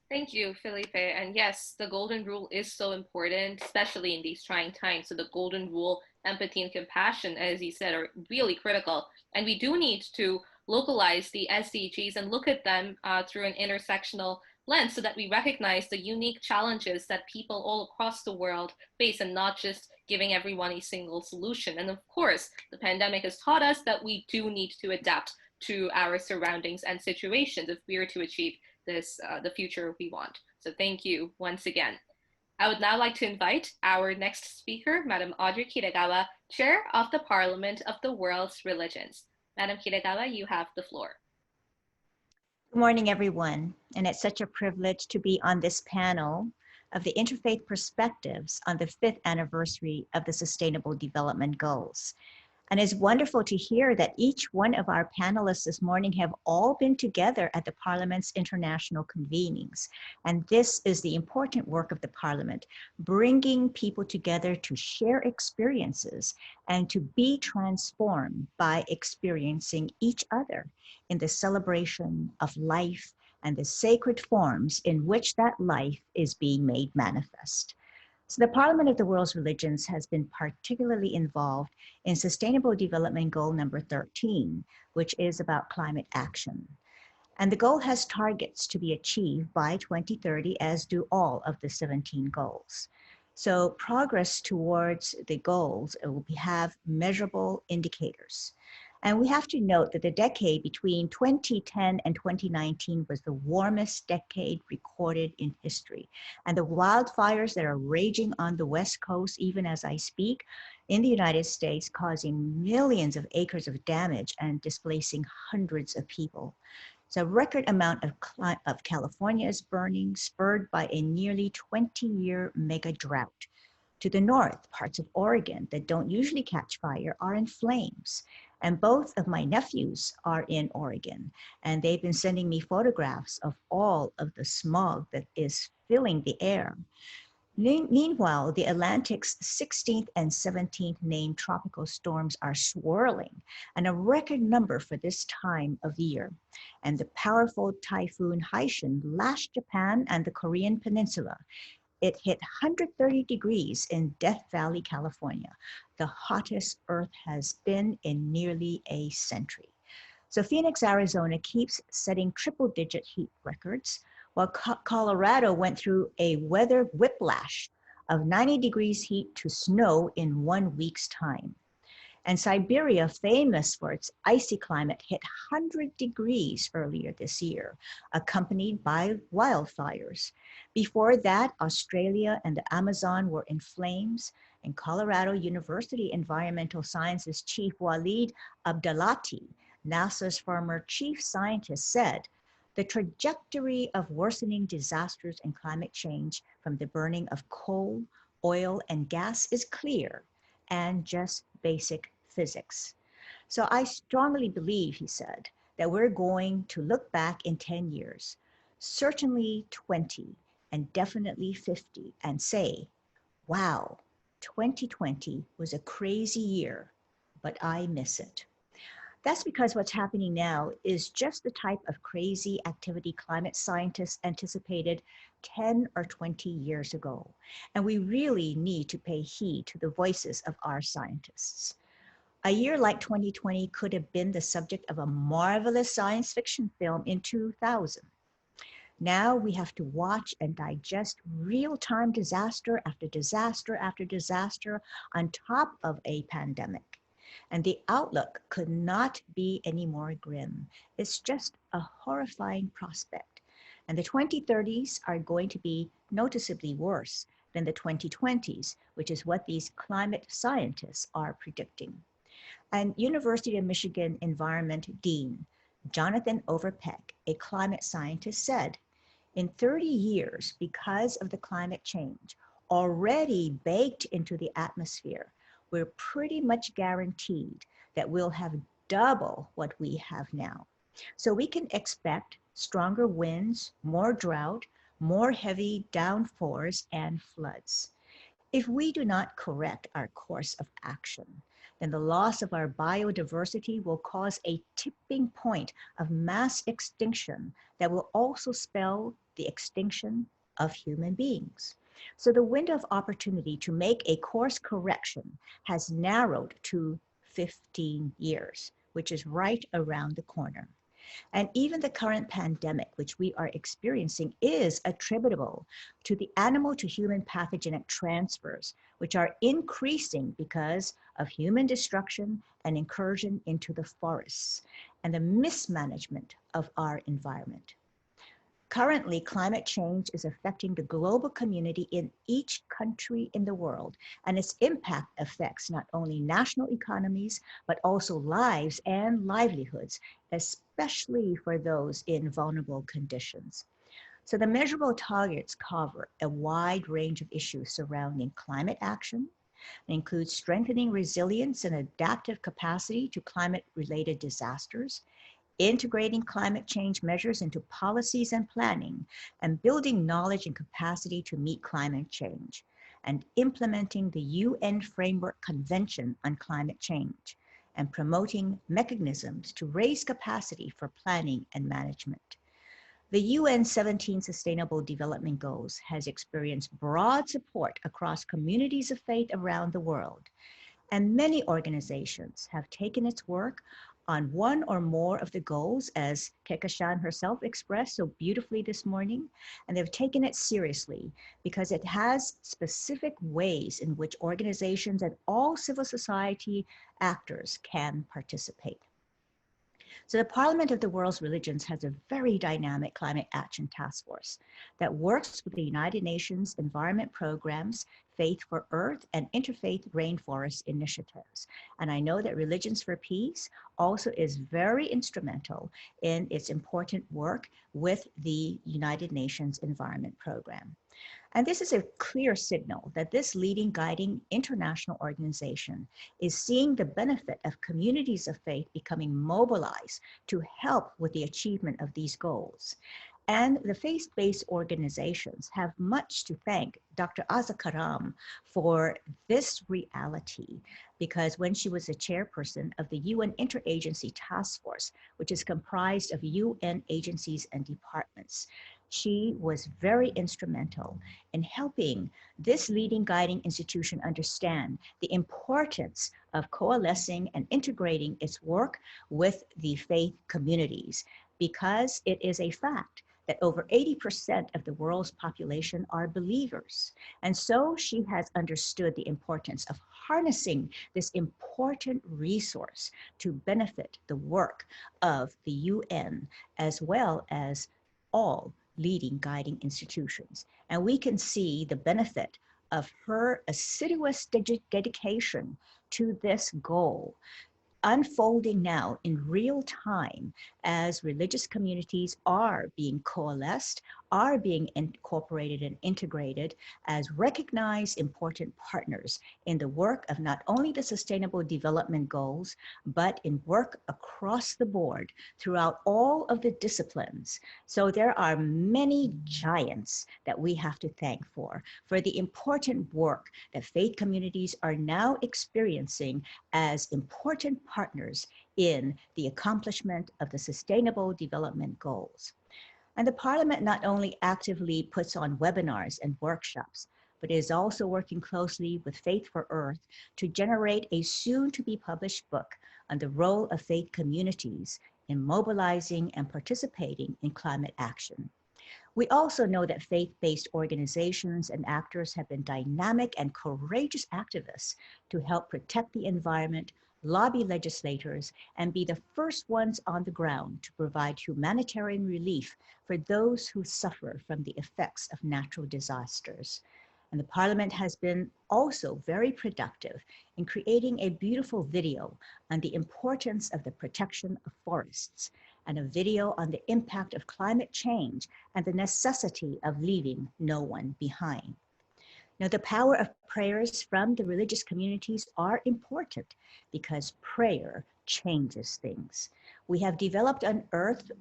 Thank you, Felipe. And yes, the golden rule is so important, especially in these trying times. So the golden rule, empathy and compassion, as you said, are really critical. And we do need to localize the SDGs and look at them through an intersectional lens so that we recognize the unique challenges that people all across the world face and not just giving everyone a single solution. And of course, the pandemic has taught us that we do need to adapt to our surroundings and situations if we are to achieve this, the future we want. So thank you once again. I would now like to invite our next speaker, Madam Audrey Kitagawa, Chair of the Parliament of the World's Religions. Madam Kitagawa, you have the floor. Good morning, everyone. And it's such a privilege to be on this panel of the Interfaith Perspectives on the 5th anniversary of the Sustainable Development Goals. And it's wonderful to hear that each one of our panelists this morning have all been together at the Parliament's international convenings. And this is the important work of the Parliament, bringing people together to share experiences and to be transformed by experiencing each other in the celebration of life and the sacred forms in which that life is being made manifest. So the Parliament of the World's Religions has been particularly involved in Sustainable Development Goal number 13, which is about climate action. And the goal has targets to be achieved by 2030, as do all of the 17 goals. So progress towards the goals will have measurable indicators. And we have to note that the decade between 2010 and 2019 was the warmest decade recorded in history. And the wildfires that are raging on the West Coast, even as I speak, in the United States, causing millions of acres of damage and displacing hundreds of people. So a record amount of California is burning, spurred by a nearly 20-year mega drought. To the north, parts of Oregon that don't usually catch fire are in flames. And both of my nephews are in Oregon, and they've been sending me photographs of all of the smog that is filling the air. Meanwhile, the Atlantic's 16th and 17th named tropical storms are swirling, and a record number for this time of year. And the powerful typhoon Haishin lashed Japan and the Korean Peninsula. It hit 130 degrees in Death Valley, California, the hottest Earth has been in nearly a century. So Phoenix, Arizona keeps setting triple-digit heat records, while Colorado went through a weather whiplash of 90 degrees heat to snow in 1 week's time. And Siberia, famous for its icy climate, hit 100 degrees earlier this year, accompanied by wildfires. Before that, Australia and the Amazon were in flames, and Colorado University Environmental Sciences Chief Walid Abdelati, NASA's former chief scientist, said, "The trajectory of worsening disasters and climate change from the burning of coal, oil, and gas is clear and just basic physics." So I strongly believe, he said, that we're going to look back in 10 years, certainly 20, and definitely 50, and say, wow, 2020 was a crazy year, but I miss it. That's because what's happening now is just the type of crazy activity climate scientists anticipated 10 or 20 years ago. And we really need to pay heed to the voices of our scientists. A year like 2020 could have been the subject of a marvelous science fiction film in 2000. Now we have to watch and digest real-time disaster after disaster after disaster on top of a pandemic. And the outlook could not be any more grim. It's just a horrifying prospect. And the 2030s are going to be noticeably worse than the 2020s, which is what these climate scientists are predicting. And University of Michigan Environment Dean Jonathan Overpeck, a climate scientist, said, in 30 years, because of the climate change already baked into the atmosphere, we're pretty much guaranteed that we'll have double what we have now. So we can expect stronger winds, more drought, more heavy downpours, and floods. If we do not correct our course of action, then the loss of our biodiversity will cause a tipping point of mass extinction that will also spell the extinction of human beings. So the window of opportunity to make a course correction has narrowed to 15 years, which is right around the corner. And even the current pandemic, which we are experiencing, is attributable to the animal to human pathogenic transfers, which are increasing because of human destruction and incursion into the forests and the mismanagement of our environment. Currently, climate change is affecting the global community in each country in the world, and its impact affects not only national economies, but also lives and livelihoods, especially for those in vulnerable conditions. So the measurable targets cover a wide range of issues surrounding climate action. It includes strengthening resilience and adaptive capacity to climate-related disasters, integrating climate change measures into policies and planning, and building knowledge and capacity to meet climate change, and implementing the UN Framework Convention on Climate Change, and promoting mechanisms to raise capacity for planning and management. The UN 17 Sustainable Development Goals has experienced broad support across communities of faith around the world, and many organizations have taken its work on one or more of the goals, as Kehkashan herself expressed so beautifully this morning, and they've taken it seriously because it has specific ways in which organizations and all civil society actors can participate. So the Parliament of the World's Religions has a very dynamic climate action task force that works with the United Nations Environment Programs, Faith for Earth, and Interfaith Rainforest Initiatives. And I know that Religions for Peace also is very instrumental in its important work with the United Nations Environment Program. And this is a clear signal that this leading, guiding international organization is seeing the benefit of communities of faith becoming mobilized to help with the achievement of these goals. And the faith-based organizations have much to thank Dr. Azakuram for this reality, because when she was the chairperson of the UN Interagency Task Force, which is comprised of UN agencies and departments, she was very instrumental in helping this leading guiding institution understand the importance of coalescing and integrating its work with the faith communities, because it is a fact that over 80% of the world's population are believers. And so she has understood the importance of harnessing this important resource to benefit the work of the UN, as well as all leading guiding institutions. And we can see the benefit of her assiduous dedication to this goal unfolding now in real time as religious communities are being coalesced, are being incorporated and integrated as recognized important partners in the work of not only the Sustainable Development Goals, but in work across the board throughout all of the disciplines. So there are many giants that we have to thank for the important work that faith communities are now experiencing as important partners in the accomplishment of the Sustainable Development Goals. And the Parliament not only actively puts on webinars and workshops, but is also working closely with Faith for Earth to generate a soon-to-be-published book on the role of faith communities in mobilizing and participating in climate action. We also know that faith-based organizations and actors have been dynamic and courageous activists to help protect the environment, lobby legislators, and be the first ones on the ground to provide humanitarian relief for those who suffer from the effects of natural disasters. And the Parliament has been also very productive in creating a beautiful video on the importance of the protection of forests, and a video on the impact of climate change and the necessity of leaving no one behind. Now, the power of prayers from the religious communities are important because prayer changes things. We have developed an Earth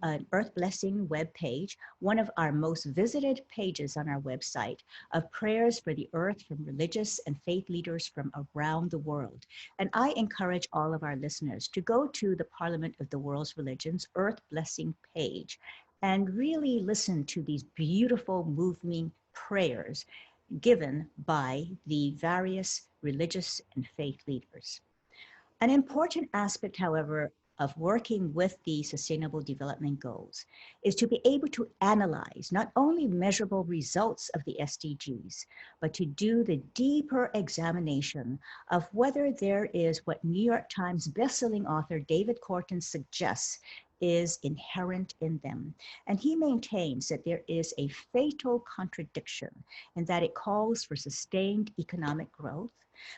Blessing webpage, one of our most visited pages on our website, of prayers for the earth from religious and faith leaders from around the world. And I encourage all of our listeners to go to the Parliament of the World's Religions Earth Blessing page and really listen to these beautiful, moving prayers given by the various religious and faith leaders. An important aspect, however, of working with the Sustainable Development Goals is to be able to analyze not only measurable results of the SDGs, but to do the deeper examination of whether there is what New York Times bestselling author David Korten suggests is inherent in them. And he maintains that there is a fatal contradiction in that it calls for sustained economic growth,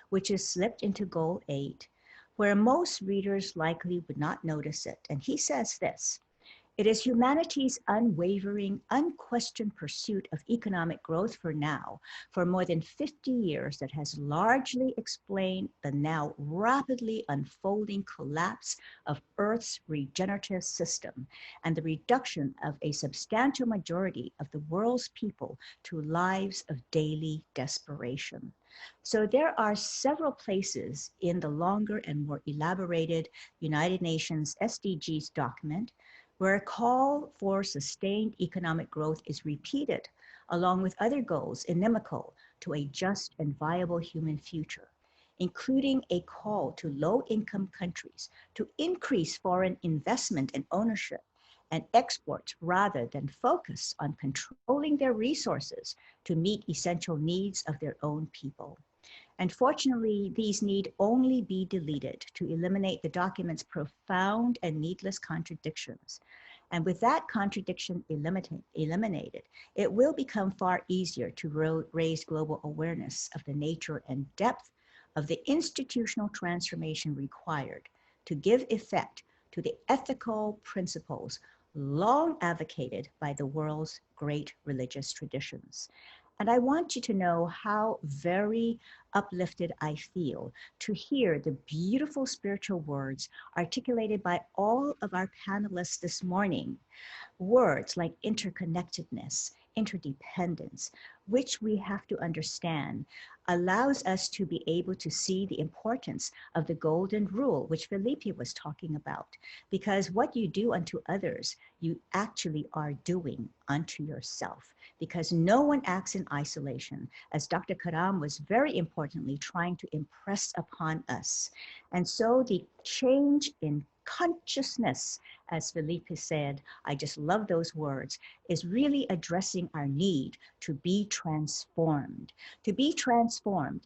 which is slipped into Goal 8, where most readers likely would not notice it. And he says this: "It is humanity's unwavering, unquestioned pursuit of economic growth for now, for more than 50 years, that has largely explained the now rapidly unfolding collapse of Earth's regenerative system and the reduction of a substantial majority of the world's people to lives of daily desperation." So there are several places in the longer and more elaborated United Nations SDGs document where a call for sustained economic growth is repeated along with other goals inimical to a just and viable human future, including a call to low-income countries to increase foreign investment and ownership and exports rather than focus on controlling their resources to meet essential needs of their own people. And fortunately, these need only be deleted to eliminate the document's profound and needless contradictions. And with that contradiction eliminated, it will become far easier to raise global awareness of the nature and depth of the institutional transformation required to give effect to the ethical principles long advocated by the world's great religious traditions. And I want you to know how very uplifted I feel to hear the beautiful spiritual words articulated by all of our panelists this morning. Words like interconnectedness, interdependence, which we have to understand, allows us to be able to see the importance of the golden rule, which Felipe was talking about. Because what you do unto others, you actually are doing unto yourself. Because no one acts in isolation, as Dr. Karam was very importantly trying to impress upon us. And so the change in consciousness, as Felipe said, I just love those words, is really addressing our need to be transformed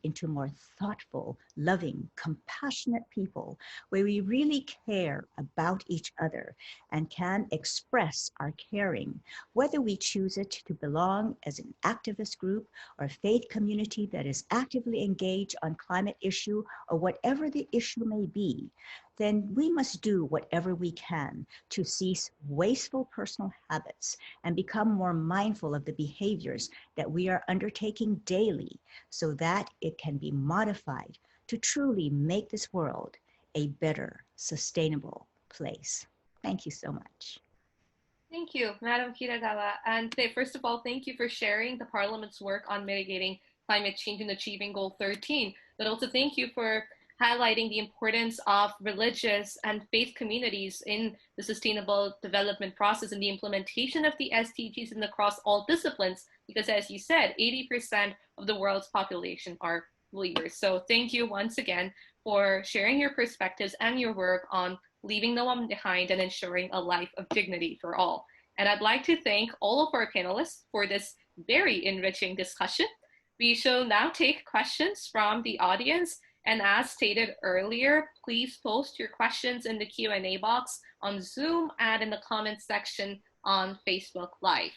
into more thoughtful, loving, compassionate people, where we really care about each other and can express our caring, whether we choose it to belong as an activist group or faith community that is actively engaged on climate issue or whatever the issue may be. Then we must do whatever we can to cease wasteful personal habits and become more mindful of the behaviors that we are undertaking daily so that it can be modified to truly make this world a better, sustainable place. Thank you so much. Thank you, Madam Kitagawa. And first of all, thank you for sharing the Parliament's work on mitigating climate change and achieving Goal 13, but also thank you for highlighting the importance of religious and faith communities in the sustainable development process and the implementation of the SDGs and across all disciplines, because as you said, 80% of the world's population are believers. So thank you once again for sharing your perspectives and your work on leaving no one behind and ensuring a life of dignity for all. And I'd like to thank all of our panelists for this very enriching discussion. We shall now take questions from the audience. And as stated earlier, please post your questions in the Q&A box on Zoom and in the comments section on Facebook Live.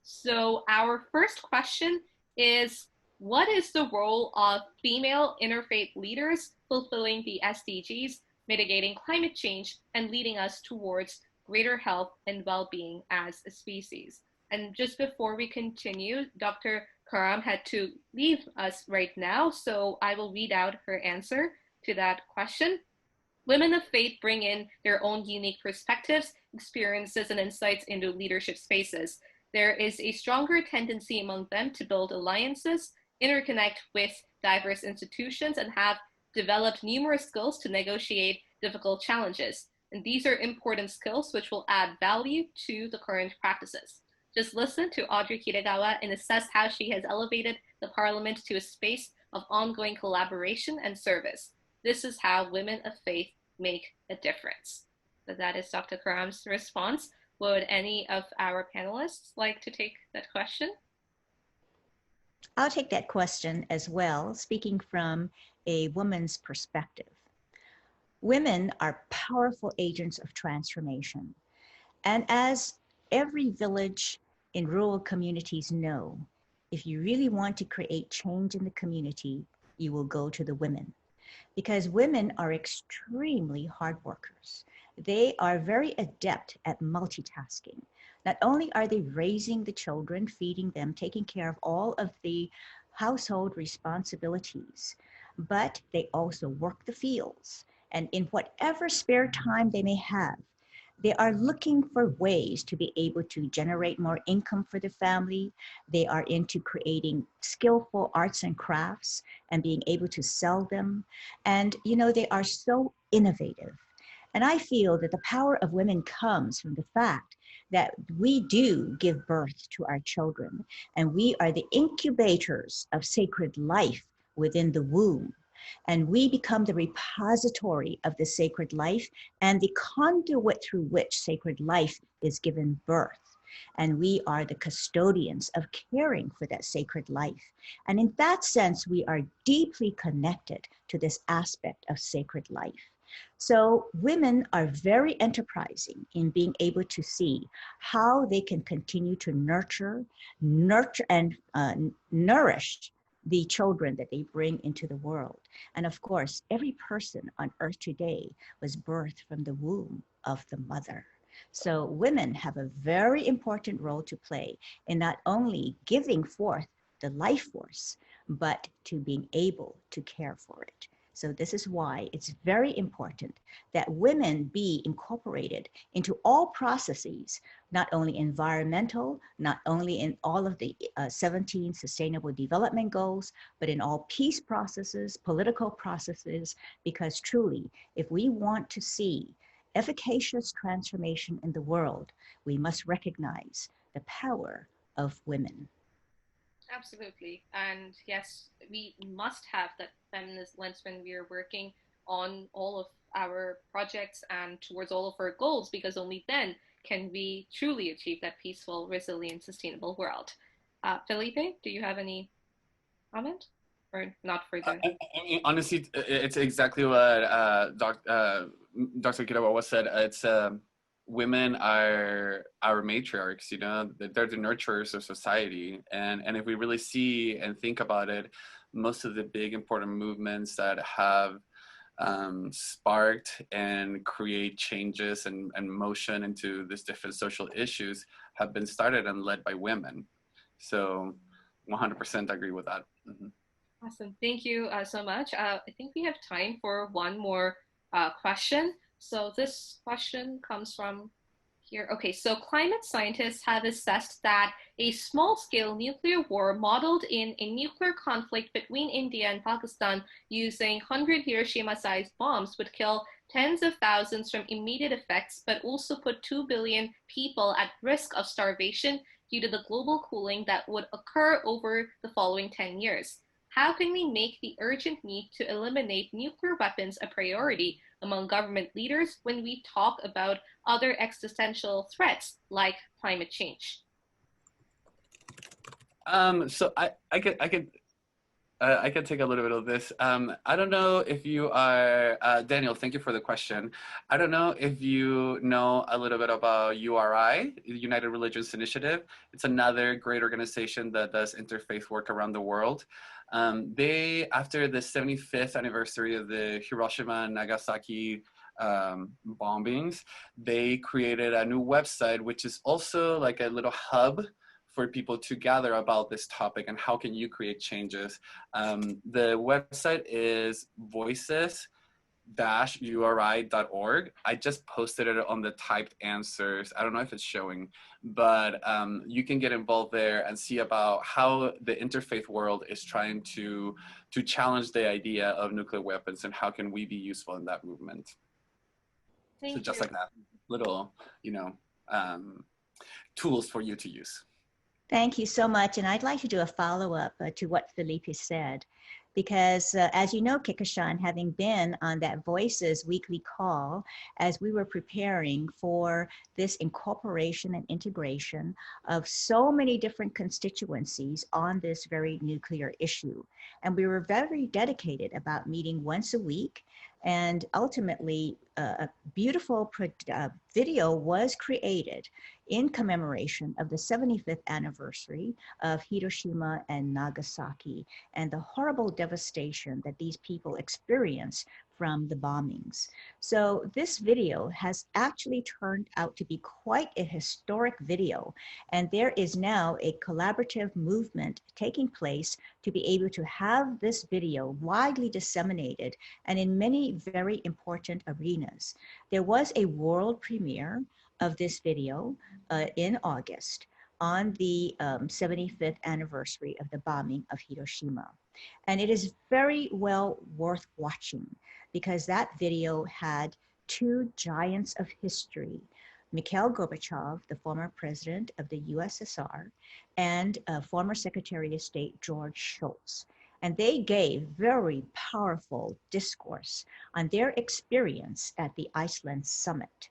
So our first question is, what is the role of female interfaith leaders fulfilling the SDGs, mitigating climate change, and leading us towards greater health and well-being as a species? And just before we continue, Dr. Karam had to leave us right now, so I will read out her answer to that question. Women of faith bring in their own unique perspectives, experiences, and insights into leadership spaces. There is a stronger tendency among them to build alliances, interconnect with diverse institutions, and have developed numerous skills to negotiate difficult challenges. And these are important skills which will add value to the current practices. Just listen to Audrey Kitagawa and assess how she has elevated the Parliament to a space of ongoing collaboration and service. This is how women of faith make a difference. So that is Dr. Karam's response. Would any of our panelists like to take that question? I'll take that question as well, speaking from a woman's perspective. Women are powerful agents of transformation. And as every village in rural communities know, if you really want to create change in the community, you will go to the women. Because women are extremely hard workers. They are very adept at multitasking. Not only are they raising the children, feeding them, taking care of all of the household responsibilities, but they also work the fields. And in whatever spare time they may have, they are looking for ways to be able to generate more income for the family. They are into creating skillful arts and crafts and being able to sell them. And, you know, they are so innovative. And I feel that the power of women comes from the fact that we do give birth to our children, and we are the incubators of sacred life within the womb. And we become the repository of the sacred life and the conduit through which sacred life is given birth. And we are the custodians of caring for that sacred life. And in that sense, we are deeply connected to this aspect of sacred life. So women are very enterprising in being able to see how they can continue to nurture and nourish the children that they bring into the world. And of course, every person on earth today was birthed from the womb of the mother. So women have a very important role to play in not only giving forth the life force, but to being able to care for it. So this is why it's very important that women be incorporated into all processes, not only environmental, not only in all of the 17 Sustainable Development Goals, but in all peace processes, political processes, because truly, if we want to see efficacious transformation in the world, we must recognize the power of women. Absolutely. And yes, we must have that feminist lens when we are working on all of our projects and towards all of our goals, because only then can we truly achieve that peaceful, resilient, sustainable world. Felipe, do you have any comment? Or not for the... I mean, honestly, it's exactly what Dr. Kitagawa said. It's women are our matriarchs, you know, they're the nurturers of society. And if we really see and think about it, most of the big important movements that have sparked and create changes and motion into these different social issues have been started and led by women. So 100% agree with that. Mm-hmm. Awesome. Thank you so much. I think we have time for one more question. So this question comes from here. Okay, so climate scientists have assessed that a small-scale nuclear war modeled in a nuclear conflict between India and Pakistan using 100 Hiroshima-sized bombs would kill tens of thousands from immediate effects, but also put 2 billion people at risk of starvation due to the global cooling that would occur over the following 10 years. How can we make the urgent need to eliminate nuclear weapons a priority among government leaders when we talk about other existential threats like climate change? So I could take a little bit of this. I don't know if you are, Daniel, thank you for the question. I don't know if you know a little bit about URI, United Religions Initiative. It's another great organization that does interfaith work around the world. They, after the 75th anniversary of the Hiroshima and Nagasaki bombings, they created a new website, which is also like a little hub for people to gather about this topic and how can you create changes. The website is voices-uri.org. I just posted it on the typed answers. I don't know if it's showing, but you can get involved there and see about how the interfaith world is trying to challenge the idea of nuclear weapons and how can we be useful in that movement. Thank so just you. like that, little, tools for you to use. Thank you so much. And I'd like to do a follow-up to what Felipe said, because as you know, Kehkashan, having been on that Voices weekly call, as we were preparing for this incorporation and integration of so many different constituencies on this very nuclear issue. And we were very dedicated about meeting once a week. And ultimately, a beautiful video was created in commemoration of the 75th anniversary of Hiroshima and Nagasaki and the horrible devastation that these people experienced from the bombings. So this video has actually turned out to be quite a historic video. And there is now a collaborative movement taking place to be able to have this video widely disseminated and in many very important arenas. There was a world premiere of this video in August on the 75th anniversary of the bombing of Hiroshima. And it is very well worth watching because that video had two giants of history, Mikhail Gorbachev, the former president of the USSR, and former Secretary of State George Shultz. And they gave very powerful discourse on their experience at the Iceland summit.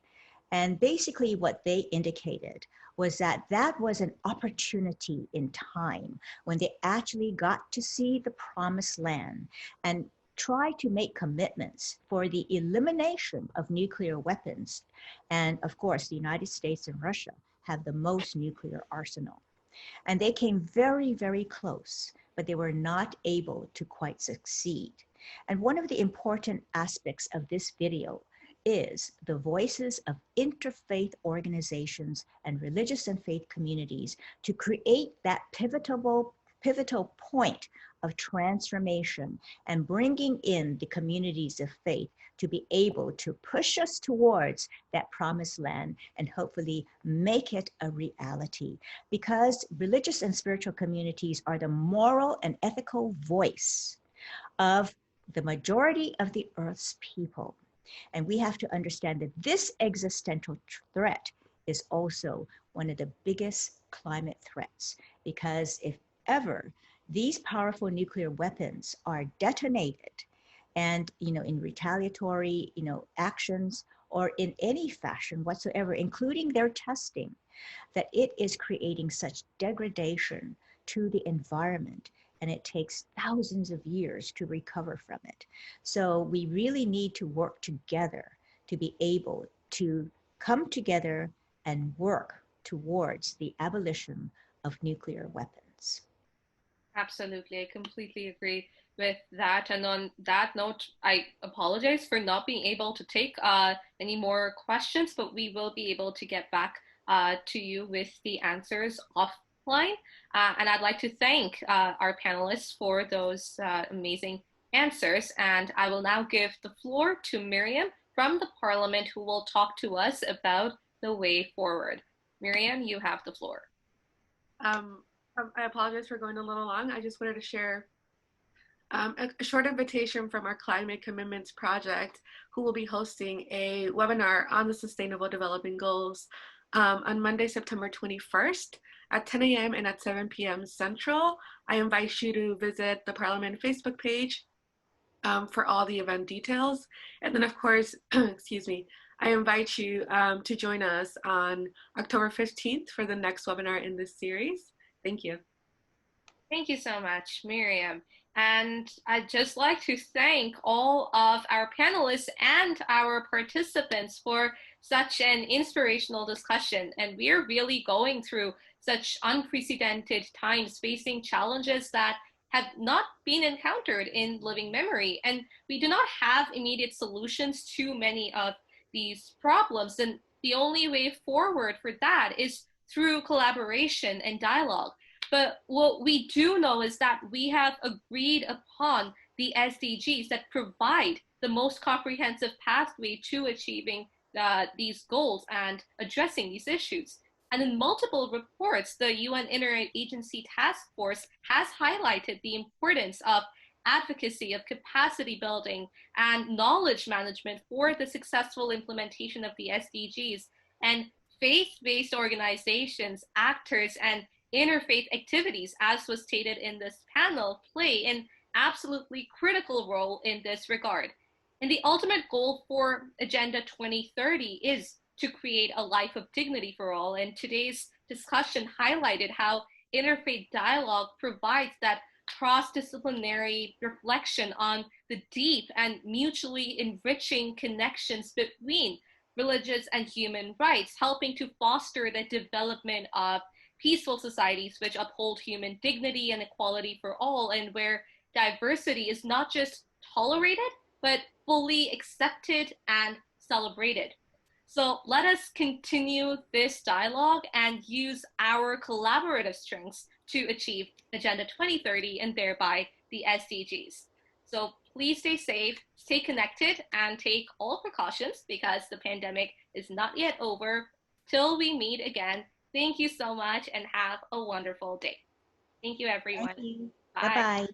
And basically what they indicated was that that was an opportunity in time when they actually got to see the promised land and try to make commitments for the elimination of nuclear weapons. And of course, the United States and Russia have the most nuclear arsenal. And they came very, very close, but they were not able to quite succeed. And one of the important aspects of this video is the voices of interfaith organizations and religious and faith communities to create that pivotal point of transformation and bringing in the communities of faith to be able to push us towards that promised land and hopefully make it a reality. Because religious and spiritual communities are the moral and ethical voice of the majority of the Earth's people. And we have to understand that this existential threat is also one of the biggest climate threats, because if ever these powerful nuclear weapons are detonated and, in retaliatory, actions or in any fashion whatsoever, including their testing, that it is creating such degradation to the environment, and it takes thousands of years to recover from it. So we really need to work together to be able to come together and work towards the abolition of nuclear weapons. Absolutely, I completely agree with that. And on that note, I apologize for not being able to take any more questions, but we will be able to get back to you with the answers offline. And I'd like to thank our panelists for those amazing answers. And I will now give the floor to Miriam from the Parliament, who will talk to us about the way forward. Miriam, you have the floor. I apologize for going a little long. I just wanted to share a short invitation from our Climate Commitments Project, who will be hosting a webinar on the Sustainable Development Goals on Monday, September 21st at 10 a.m. and at 7 p.m. Central. I invite you to visit the Parliament Facebook page for all the event details. And then, of course, excuse me, I invite you to join us on October 15th for the next webinar in this series. Thank you. Thank you so much, Miriam. And I'd just like to thank all of our panelists and our participants for such an inspirational discussion. And we're really going through such unprecedented times, facing challenges that have not been encountered in living memory. And we do not have immediate solutions to many of these problems. And the only way forward for that is through collaboration and dialogue. But what we do know is that we have agreed upon the SDGs that provide the most comprehensive pathway to achieving these goals and addressing these issues. And in multiple reports, the UN Interagency Task Force has highlighted the importance of advocacy, of capacity building, and knowledge management for the successful implementation of the SDGs. And faith-based organizations, actors, and interfaith activities, as was stated in this panel, play an absolutely critical role in this regard. And the ultimate goal for Agenda 2030 is to create a life of dignity for all. And today's discussion highlighted how interfaith dialogue provides that cross-disciplinary reflection on the deep and mutually enriching connections between religious and human rights, helping to foster the development of peaceful societies which uphold human dignity and equality for all, and where diversity is not just tolerated, but fully accepted and celebrated. So let us continue this dialogue and use our collaborative strengths to achieve Agenda 2030 and thereby the SDGs. So please stay safe, stay connected, and take all precautions because the pandemic is not yet over. Till we meet again, thank you so much and have a wonderful day. Thank you, everyone. Thank you. Bye. Bye-bye.